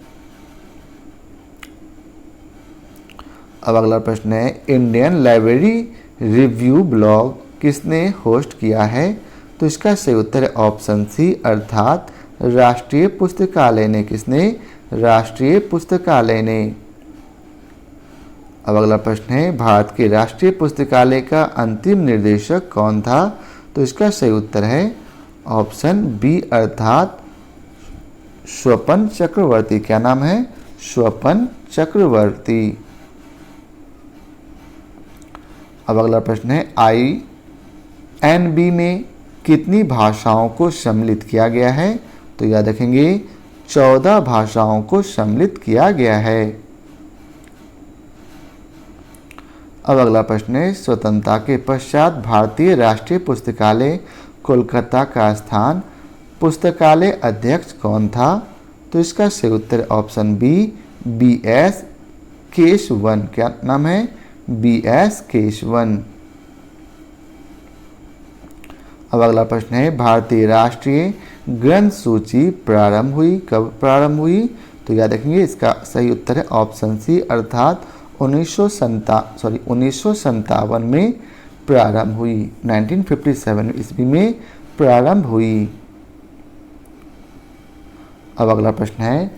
अब अगला प्रश्न है, इंडियन लाइब्रेरी रिव्यू ब्लॉग किसने होस्ट किया है? तो इसका सही उत्तर है ऑप्शन सी, अर्थात राष्ट्रीय पुस्तकालय ने। किसने? राष्ट्रीय पुस्तकालय ने। अब अगला प्रश्न है, भारत के राष्ट्रीय पुस्तकालय का अंतिम निर्देशक कौन था? तो इसका सही उत्तर है ऑप्शन बी, अर्थात स्वपन चक्रवर्ती। क्या नाम है? स्वपन चक्रवर्ती। अब अगला प्रश्न है, INB में कितनी भाषाओं को सम्मिलित किया गया है? तो याद रखेंगे 14 भाषाओं को सम्मिलित किया गया है। अब अगला प्रश्न है, स्वतंत्रता के पश्चात भारतीय राष्ट्रीय पुस्तकालय कोलकाता का स्थान पुस्तकालय अध्यक्ष कौन था? तो इसका सही उत्तर ऑप्शन बी, BS केशवन। क्या नाम है? BS केशवन। अब अगला प्रश्न है, भारतीय राष्ट्रीय ग्रंथ सूची प्रारंभ हुई? कब प्रारंभ हुई? तो याद रखेंगे इसका सही उत्तर है ऑप्शन सी, अर्थात 1957 में प्रारंभ हुई। 1957 ईस्वी में प्रारंभ हुई। अब अगला प्रश्न है,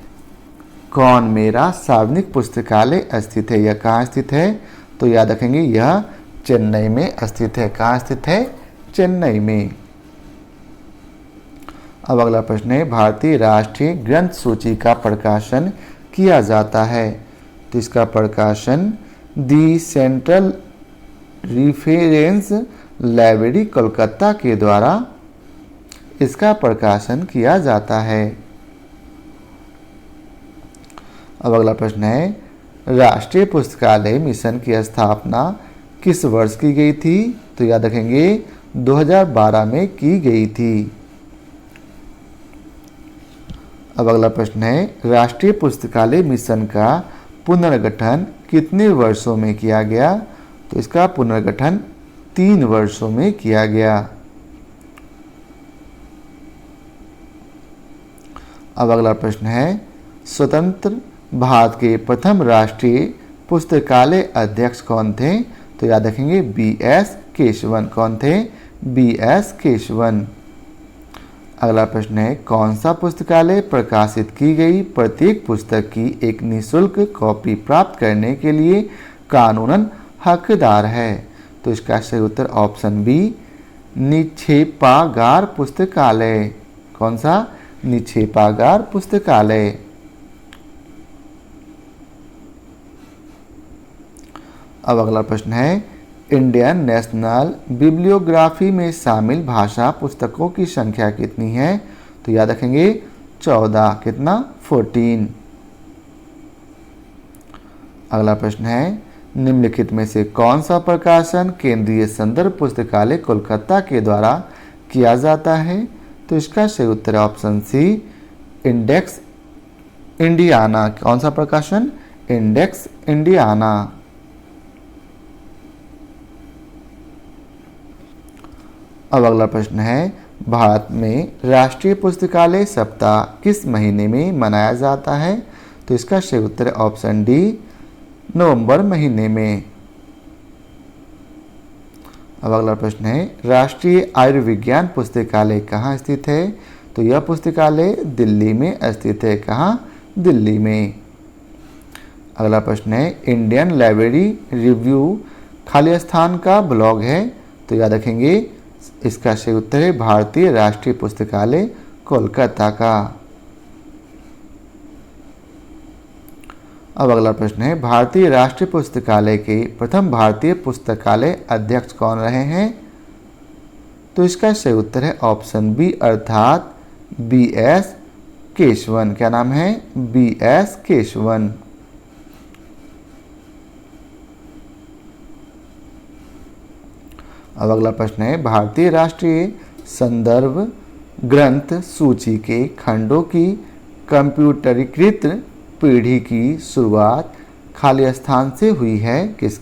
कौन मेरा सार्वजनिक पुस्तकालय स्थित है? यह कहाँ स्थित है? तो याद रखेंगे यह चेन्नई में स्थित है। कहाँ स्थित है? चेन्नई में। अब अगला प्रश्न है, भारतीय राष्ट्रीय ग्रंथ सूची का प्रकाशन किया जाता है? तो इसका प्रकाशन the central reference library Kolkata के द्वारा इसका प्रकाशन किया जाता है। अब अगला प्रश्न है, राष्ट्रीय पुस्तकालय मिशन की स्थापना किस वर्ष की गई थी? तो याद रखेंगे 2012 में की गई थी। अब अगला प्रश्न है, राष्ट्रीय पुस्तकालय मिशन का पुनर्गठन कितने वर्षों में किया गया? तो इसका पुनर्गठन 3 वर्षों में किया गया। अब अगला प्रश्न है, स्वतंत्र भारत के प्रथम राष्ट्रीय पुस्तकालय अध्यक्ष कौन थे? तो याद रखेंगे BS केशवन। कौन थे? BS केशवन। अगला प्रश्न है, कौन सा पुस्तकालय प्रकाशित की गई प्रत्येक पुस्तक की एक निःशुल्क कॉपी प्राप्त करने के लिए कानूनन हकदार है? तो इसका सही उत्तर ऑप्शन बी, निक्षेपागार पुस्तकालय। कौन सा? निक्षेपागार पुस्तकालय। अब अगला प्रश्न है, इंडियन नेशनल बिब्लियोग्राफी में शामिल भाषा पुस्तकों की संख्या कितनी है? तो याद रखेंगे 14। कितना? 14। अगला प्रश्न है, निम्नलिखित में से कौन सा प्रकाशन केंद्रीय संदर्भ पुस्तकालय कोलकाता के द्वारा किया जाता है? तो इसका सही उत्तर ऑप्शन सी, इंडेक्स इंडियाना। कौन सा प्रकाशन? Index Indiana. अब अगला प्रश्न है, भारत में राष्ट्रीय पुस्तकालय सप्ताह किस महीने में मनाया जाता है? तो इसका सही उत्तर है ऑप्शन डी, नवंबर महीने में। अब अगला प्रश्न है, राष्ट्रीय आयुर्विज्ञान पुस्तकालय कहाँ स्थित है? तो यह पुस्तकालय दिल्ली में स्थित है। कहाँ? दिल्ली में। अगला प्रश्न है, इंडियन लाइब्रेरी रिव्यू खालिस्तान का ब्लॉग है। तो याद रखेंगे इसका सही उत्तर है भारतीय राष्ट्रीय पुस्तकालय कोलकाता का। अब अगला प्रश्न है, भारतीय राष्ट्रीय पुस्तकालय के प्रथम भारतीय पुस्तकालय अध्यक्ष कौन रहे हैं? तो इसका सही उत्तर है ऑप्शन बी अर्थात बी.एस. केशवन। क्या नाम है? बी.एस. केशवन। अब अगला प्रश्न है, भारतीय राष्ट्रीय संदर्भ ग्रंथ सूची के खंडों की कंप्यूटरीकृत पीढ़ी की शुरुआत खालिस्तान से हुई है। किस?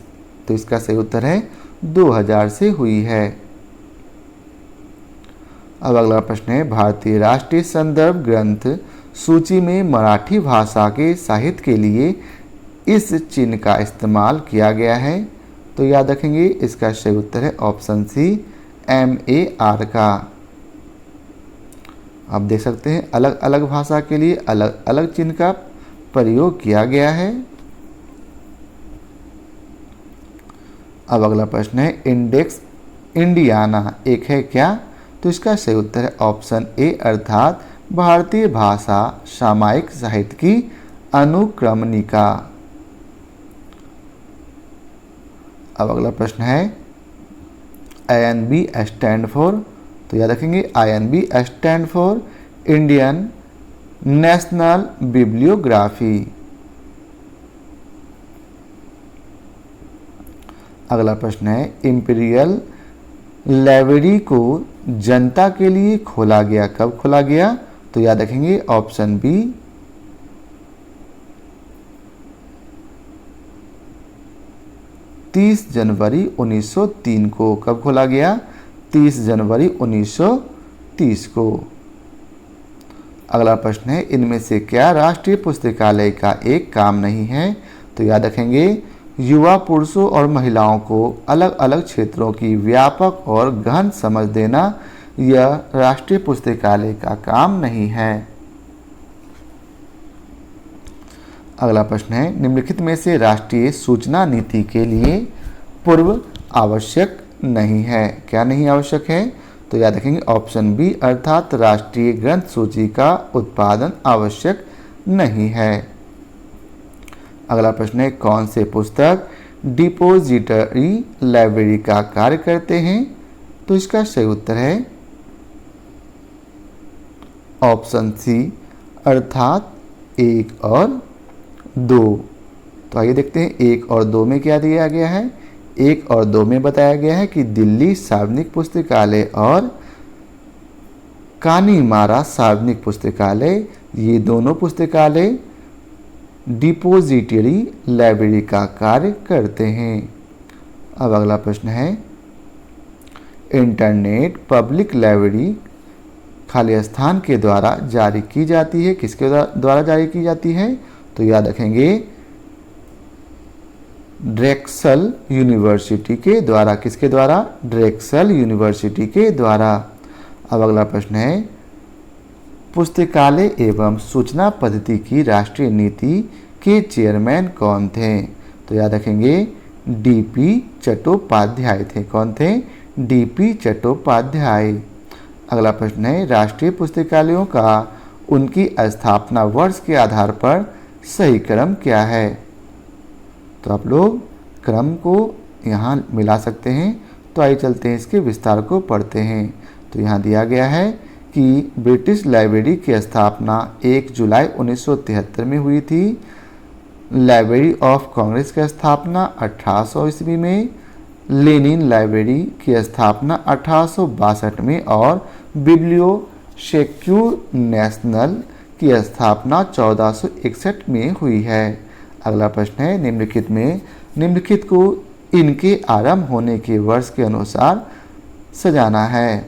तो इसका सही उत्तर है 2000 से हुई है। अब अगला प्रश्न है, भारतीय राष्ट्रीय संदर्भ ग्रंथ सूची में मराठी भाषा के साहित्य के लिए इस चिन्ह का इस्तेमाल किया गया है। तो याद रखेंगे इसका सही उत्तर है ऑप्शन सी MAR का। आप देख सकते हैं अलग अलग भाषा के लिए अलग अलग चिन्ह का प्रयोग किया गया है। अब अगला प्रश्न है, इंडेक्स इंडियाना एक है क्या? तो इसका सही उत्तर है ऑप्शन ए अर्थात भारतीय भाषा सामायिक साहित्य की अनुक्रमणिका। अब अगला प्रश्न है, INB स्टैंड फॉर? तो याद रखेंगे INB stand for Indian national bibliography. अगला प्रश्न है, इंपीरियल लाइब्रेरी को जनता के लिए खोला गया, कब खोला गया? तो याद रखेंगे ऑप्शन बी 30 जनवरी 1903 को। कब खोला गया? 30 जनवरी 1930 को। अगला प्रश्न है, इनमें से क्या राष्ट्रीय पुस्तकालय का एक काम नहीं है? तो याद रखेंगे युवा पुरुषों और महिलाओं को अलग अलग क्षेत्रों की व्यापक और गहन समझ देना यह राष्ट्रीय पुस्तकालय का काम नहीं है। अगला प्रश्न है, निम्नलिखित में से राष्ट्रीय सूचना नीति के लिए पूर्व आवश्यक नहीं है। क्या नहीं आवश्यक है? तो याद रखेंगे ऑप्शन बी अर्थात राष्ट्रीय ग्रंथ सूची का उत्पादन आवश्यक नहीं है। अगला प्रश्न है, कौन से पुस्तक डिपोजिटरी लाइब्रेरी का कार्य करते हैं? तो इसका सही उत्तर है ऑप्शन सी अर्थात 1 और 2। तो आइए देखते हैं 1 और 2 में क्या दिया गया है। 1 और 2 में बताया गया है कि दिल्ली सार्वजनिक पुस्तकालय और कानीमारा सार्वजनिक पुस्तकालय, ये दोनों पुस्तकालय डिपोजिटरी लाइब्रेरी का कार्य करते हैं। अब अगला प्रश्न है, इंटरनेट पब्लिक लाइब्रेरी खालिस्तान के द्वारा जारी की जाती है। किसके द्वारा जारी की जाती है? तो याद रखेंगे ड्रेक्सल यूनिवर्सिटी के द्वारा। किसके द्वारा? ड्रेक्सल यूनिवर्सिटी के द्वारा। अब अगला प्रश्न है, पुस्तकालय एवं सूचना पद्धति की राष्ट्रीय नीति के चेयरमैन कौन थे? तो याद रखेंगे DP चट्टोपाध्याय थे। कौन थे? DP चट्टोपाध्याय। अगला प्रश्न है, राष्ट्रीय पुस्तकालयों का उनकी स्थापना वर्ष के आधार पर सही क्रम क्या है? तो आप लोग क्रम को यहाँ मिला सकते हैं। तो आइए चलते हैं इसके विस्तार को पढ़ते हैं। तो यहाँ दिया गया है कि ब्रिटिश लाइब्रेरी की स्थापना 1 जुलाई 1973 में हुई थी। लाइब्रेरी ऑफ कांग्रेस की स्थापना 1800 ईस्वी में, लेनिन लाइब्रेरी की स्थापना 1862 में और बिब्लियोसेक्यूर नेशनल की स्थापना 1461 में हुई है। अगला प्रश्न है, निम्नलिखित को इनके आरंभ होने के वर्ष के अनुसार सजाना है।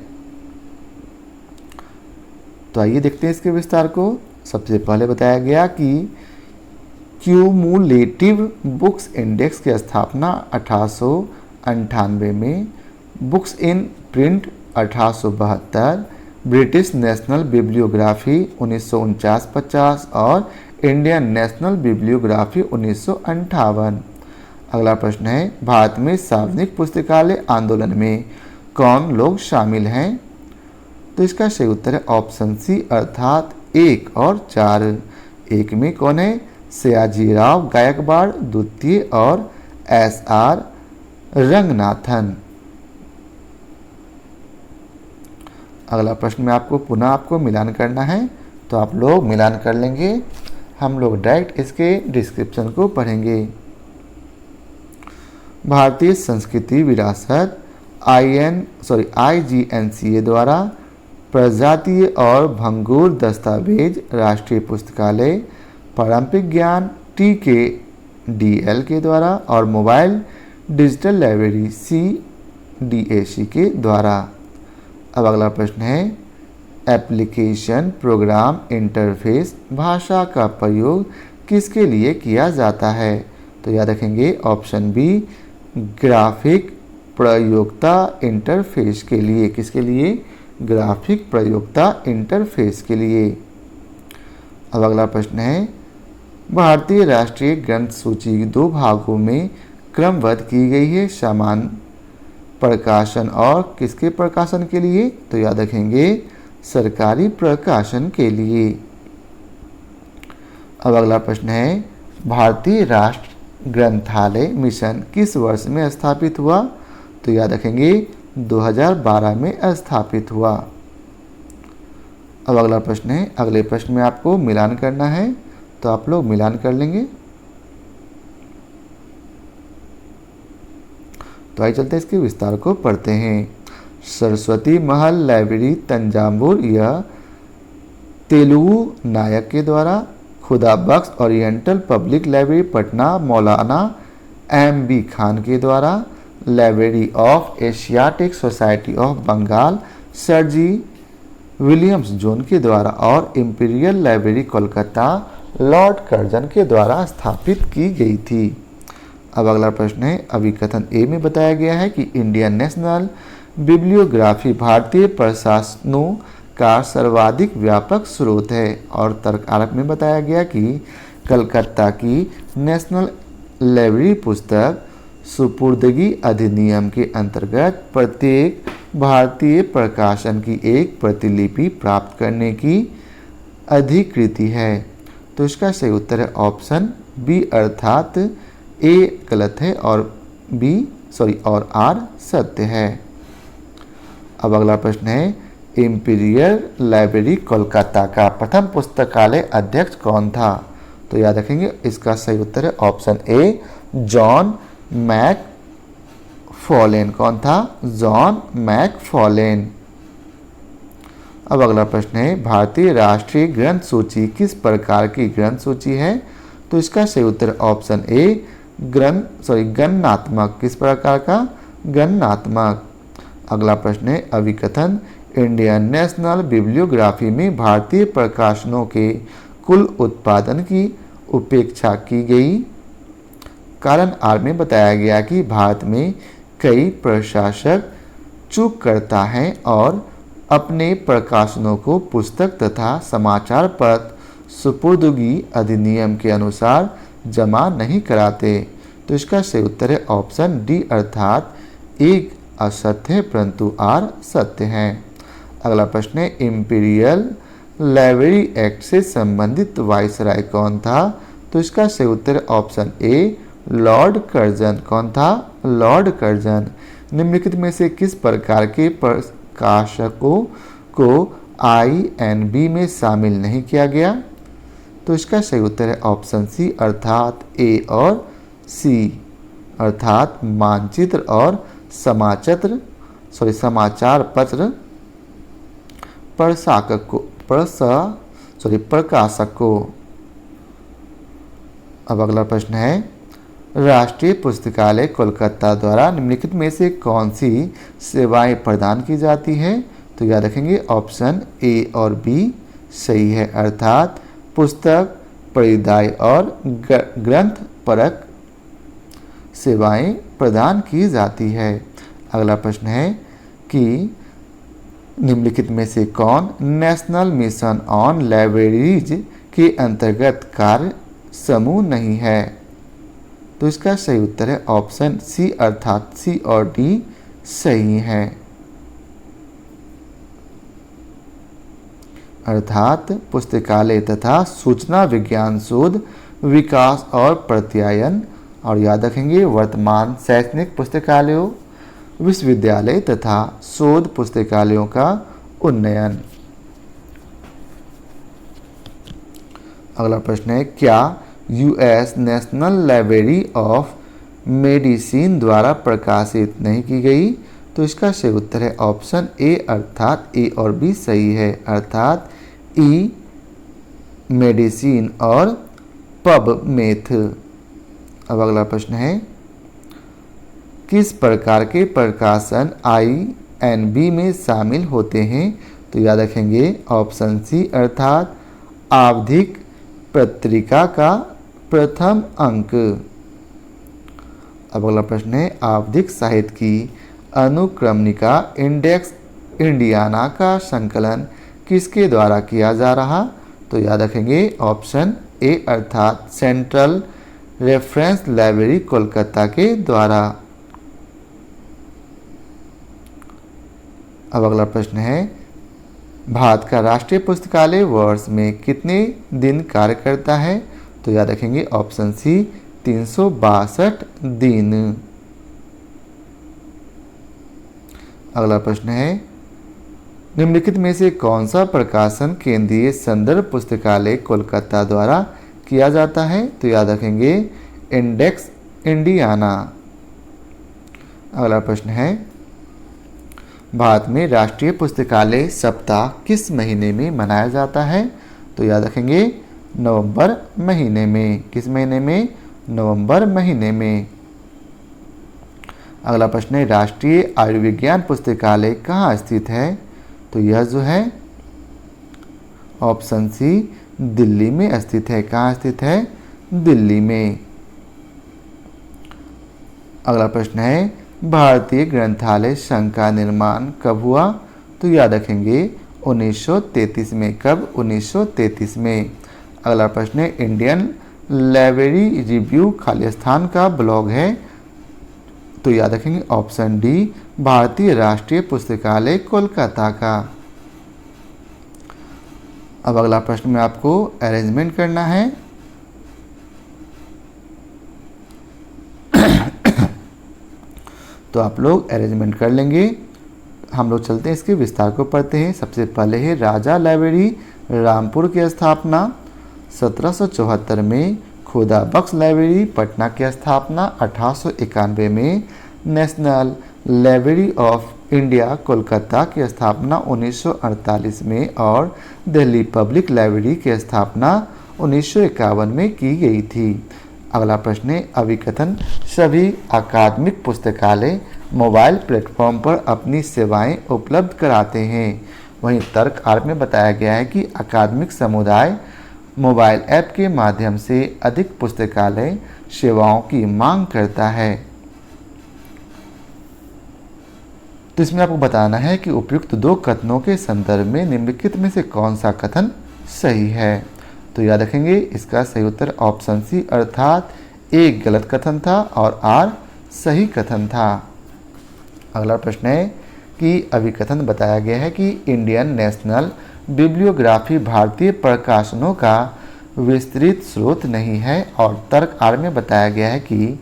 तो आइए देखते हैं इसके विस्तार को। सबसे पहले बताया गया कि क्यूमुलेटिव बुक्स इंडेक्स की स्थापना 1898 में, books in print 1872, British national bibliography 1949-50 और इंडियन नेशनल बिब्लियोग्राफी 1958। अगला प्रश्न है, भारत में सार्वजनिक पुस्तकालय आंदोलन में कौन लोग शामिल हैं? तो इसका सही उत्तर है ऑप्शन सी अर्थात 1 और 4। 1 में कौन है? सयाजीराव गायकवाड़ द्वितीय और SR रंगनाथन। अगला प्रश्न में आपको मिलान करना है, तो आप लोग मिलान कर लेंगे। हम लोग डायरेक्ट इसके डिस्क्रिप्शन को पढ़ेंगे। भारतीय संस्कृति विरासत IGNCA द्वारा प्रजातीय और भंगुर दस्तावेज राष्ट्रीय पुस्तकालय, पारंपरिक ज्ञान TKDL के द्वारा और मोबाइल डिजिटल लाइब्रेरी CDAC के द्वारा। अब अगला प्रश्न है, एप्लीकेशन प्रोग्राम इंटरफेस भाषा का प्रयोग किसके लिए किया जाता है? तो याद रखेंगे ऑप्शन बी ग्राफिक प्रयोक्ता इंटरफेस के लिए। किसके लिए? ग्राफिक प्रयोक्ता इंटरफेस के लिए। अब अगला प्रश्न है, भारतीय राष्ट्रीय ग्रंथ सूची 2 भागों में क्रमबद्ध की गई है, समान प्रकाशन और किसके प्रकाशन के लिए? तो याद रखेंगे सरकारी प्रकाशन के लिए। अब अगला प्रश्न है, भारतीय राष्ट्र ग्रंथालय मिशन किस वर्ष में स्थापित हुआ? तो याद रखेंगे 2012 में स्थापित हुआ। अब अगला प्रश्न है, अगले प्रश्न में आपको मिलान करना है, तो आप लोग मिलान कर लेंगे। तो आइए चलते इसके विस्तार को पढ़ते हैं। सरस्वती महल लाइब्रेरी तंजावुर यह तेलुगु नायक के द्वारा, Khuda Bakhsh oriental public library Patna Maulana MB Khan के द्वारा, library of Asiatic Society of Bengal sir G Williams Jones के द्वारा और imperial library Kolkata lord Curzon के द्वारा स्थापित की गई थी। अब अगला प्रश्न है, अभिकथन ए में बताया गया है कि इंडियन नेशनल बिब्लियोग्राफी भारतीय प्रशासनों का सर्वाधिक व्यापक स्रोत है, और तर्क आरक में बताया गया कि कलकत्ता की नेशनल लाइब्रेरी पुस्तक सुपुर्दगी अधिनियम के अंतर्गत प्रत्येक भारतीय प्रकाशन की एक प्रतिलिपि प्राप्त करने की अधिकृति है। तो इसका सही उत्तर है ऑप्शन बी अर्थात ए गलत है और और आर सत्य है। अब अगला प्रश्न है, इंपीरियल लाइब्रेरी कोलकाता का प्रथम पुस्तकालय अध्यक्ष कौन था? तो याद रखेंगे इसका सही उत्तर है ऑप्शन ए जॉन मैकफॉलेन। कौन था? जॉन मैकफॉलेन। अब अगला प्रश्न है, भारतीय राष्ट्रीय ग्रंथ सूची किस प्रकार की ग्रंथ सूची है? तो इसका सही उत्तर ऑप्शन ए गणनात्मक। किस प्रकार का? गणनात्मक। अगला प्रश्न है, अभिकथन इंडियन नेशनल बिब्लियोग्राफी में भारतीय प्रकाशनों के कुल उत्पादन की उपेक्षा की गई। कारण आर में बताया गया कि भारत में कई प्रकाशक चूक करता है और अपने प्रकाशनों को पुस्तक तथा समाचार पत्र सुपुर्दगी अधिनियम के अनुसार जमा नहीं कराते। तो इसका सही उत्तर है ऑप्शन डी अर्थात एक असत्य है परंतु आर सत्य है। अगला प्रश्न है, इंपीरियल लाइब्रेरी एक्ट से संबंधित वाइसराय कौन था? तो इसका सही उत्तर ऑप्शन ए लॉर्ड कर्जन। कौन था? Lord Curzon. निम्नलिखित में से किस प्रकार के प्रकाशकों को INB में शामिल नहीं किया गया? तो इसका सही उत्तर है ऑप्शन सी अर्थात ए और सी अर्थात मानचित्र और समाचार पत्र प्रकाशक को। अब अगला प्रश्न है, राष्ट्रीय पुस्तकालय कोलकाता द्वारा निम्नलिखित में से कौन सी सेवाएं प्रदान की जाती है? तो याद रखेंगे ऑप्शन ए और बी सही है, अर्थात पुस्तक परिदाय और ग्रंथ परक सेवाएं प्रदान की जाती है। अगला प्रश्न है कि निम्नलिखित में से कौन नेशनल मिशन ऑन लाइब्रेरीज के अंतर्गत कार्य समूह नहीं है? तो इसका सही उत्तर है ऑप्शन सी, अर्थात सी और डी सही है, अर्थात पुस्तकालय तथा सूचना विज्ञान शोध विकास और प्रत्यायन। और याद रखेंगे वर्तमान शैक्षणिक पुस्तकालयों, विश्वविद्यालय तथा शोध पुस्तकालयों का उन्नयन। अगला प्रश्न है क्या US national library of medicine द्वारा प्रकाशित नहीं की गई? तो इसका सही उत्तर है ऑप्शन ए, अर्थात ए और बी सही है, अर्थात ई मेडिसिन और पबमेथ। अब अगला प्रश्न है किस प्रकार के प्रकाशन INB में शामिल होते हैं? तो याद रखेंगे ऑप्शन सी, अर्थात आवधिक पत्रिका का प्रथम अंक। अब अगला प्रश्न है आवधिक साहित्य की अनुक्रमणिका इंडेक्स इंडियाना का संकलन किसके द्वारा किया जा रहा? तो याद रखेंगे ऑप्शन ए, अर्थात सेंट्रल रेफरेंस लाइब्रेरी कोलकाता के द्वारा। अब अगला प्रश्न है भारत का राष्ट्रीय पुस्तकालय वर्ष में कितने दिन कार्य करता है? तो याद रखेंगे ऑप्शन सी, 362 दिन। अगला प्रश्न है निम्नलिखित में से कौन सा प्रकाशन केंद्रीय संदर्भ पुस्तकालय कोलकाता द्वारा किया जाता है? तो याद रखेंगे इंडेक्स इंडियाना। अगला प्रश्न है भारत में राष्ट्रीय पुस्तकालय सप्ताह किस महीने में मनाया जाता है? तो याद रखेंगे नवंबर महीने में। किस महीने में? नवंबर महीने में। अगला प्रश्न है राष्ट्रीय आयुर्विज्ञान पुस्तकालय कहाँ स्थित है? तो यह जो है ऑप्शन सी, दिल्ली में स्थित है। कहाँ स्थित है? दिल्ली में। अगला प्रश्न है भारतीय ग्रंथालय संघ का निर्माण कब हुआ? तो याद रखेंगे 1933 में। कब? 1933 में। अगला प्रश्न है इंडियन लाइब्रेरी रिव्यू खालिस्तान का ब्लॉग है? तो याद रखेंगे ऑप्शन डी, भारतीय राष्ट्रीय पुस्तकालय कोलकाता का। अब अगला प्रश्न में आपको अरेंजमेंट करना है। तो आप लोग अरेंजमेंट कर लेंगे। हम लोग चलते हैं इसके विस्तार को पढ़ते हैं। सबसे पहले है राजा लाइब्रेरी रामपुर की स्थापना 1774 में, खुदा बख्श लाइब्रेरी पटना की स्थापना 1891 में, national library of India Kolkata की स्थापना 1948 में और दिल्ली पब्लिक लाइब्रेरी की स्थापना 1951 में की गई थी। अगला प्रश्न है अभिकथन सभी अकादमिक पुस्तकालय मोबाइल प्लेटफॉर्म पर अपनी सेवाएं उपलब्ध कराते हैं। वहीं तर्क आर में बताया गया है कि अकादमिक समुदाय मोबाइल ऐप के माध्यम से अधिक पुस्तकालय सेवाओं की मांग करता है। तो इसमें आपको बताना है कि उपयुक्त दो कथनों के संदर्भ में निम्नलिखित में से कौन सा कथन सही है। तो याद रखेंगे इसका सही उत्तर ऑप्शन सी, अर्थात एक गलत कथन था और आर सही कथन था। अगला प्रश्न है कि अभिकथन बताया गया है कि इंडियन नेशनल बिब्लियोग्राफी भारतीय प्रकाशनों का विस्तृत स्रोत नहीं है। और तर्क आर में बताया गया है कि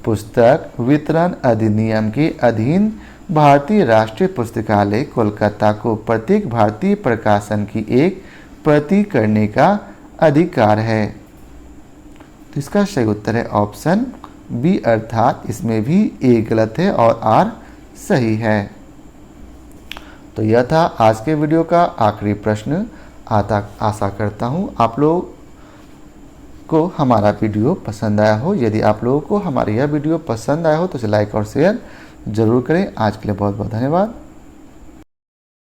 पुस्तक वितरण अधिनियम के अधीन भारतीय राष्ट्रीय पुस्तकालय कोलकाता को प्रत्येक भारतीय प्रकाशन की एक प्रति करने का अधिकार है। तो इसका सही उत्तर है ऑप्शन बी, अर्थात इसमें भी ए गलत है और आर सही है। तो यह था आज के वीडियो का आखिरी प्रश्न। आशा करता हूँ आप लोग को हमारा वीडियो पसंद आया हो। यदि आप लोगों को हमारा यह वीडियो पसंद आया हो तो इसे लाइक और शेयर ज़रूर करें। आज के लिए बहुत बहुत धन्यवाद।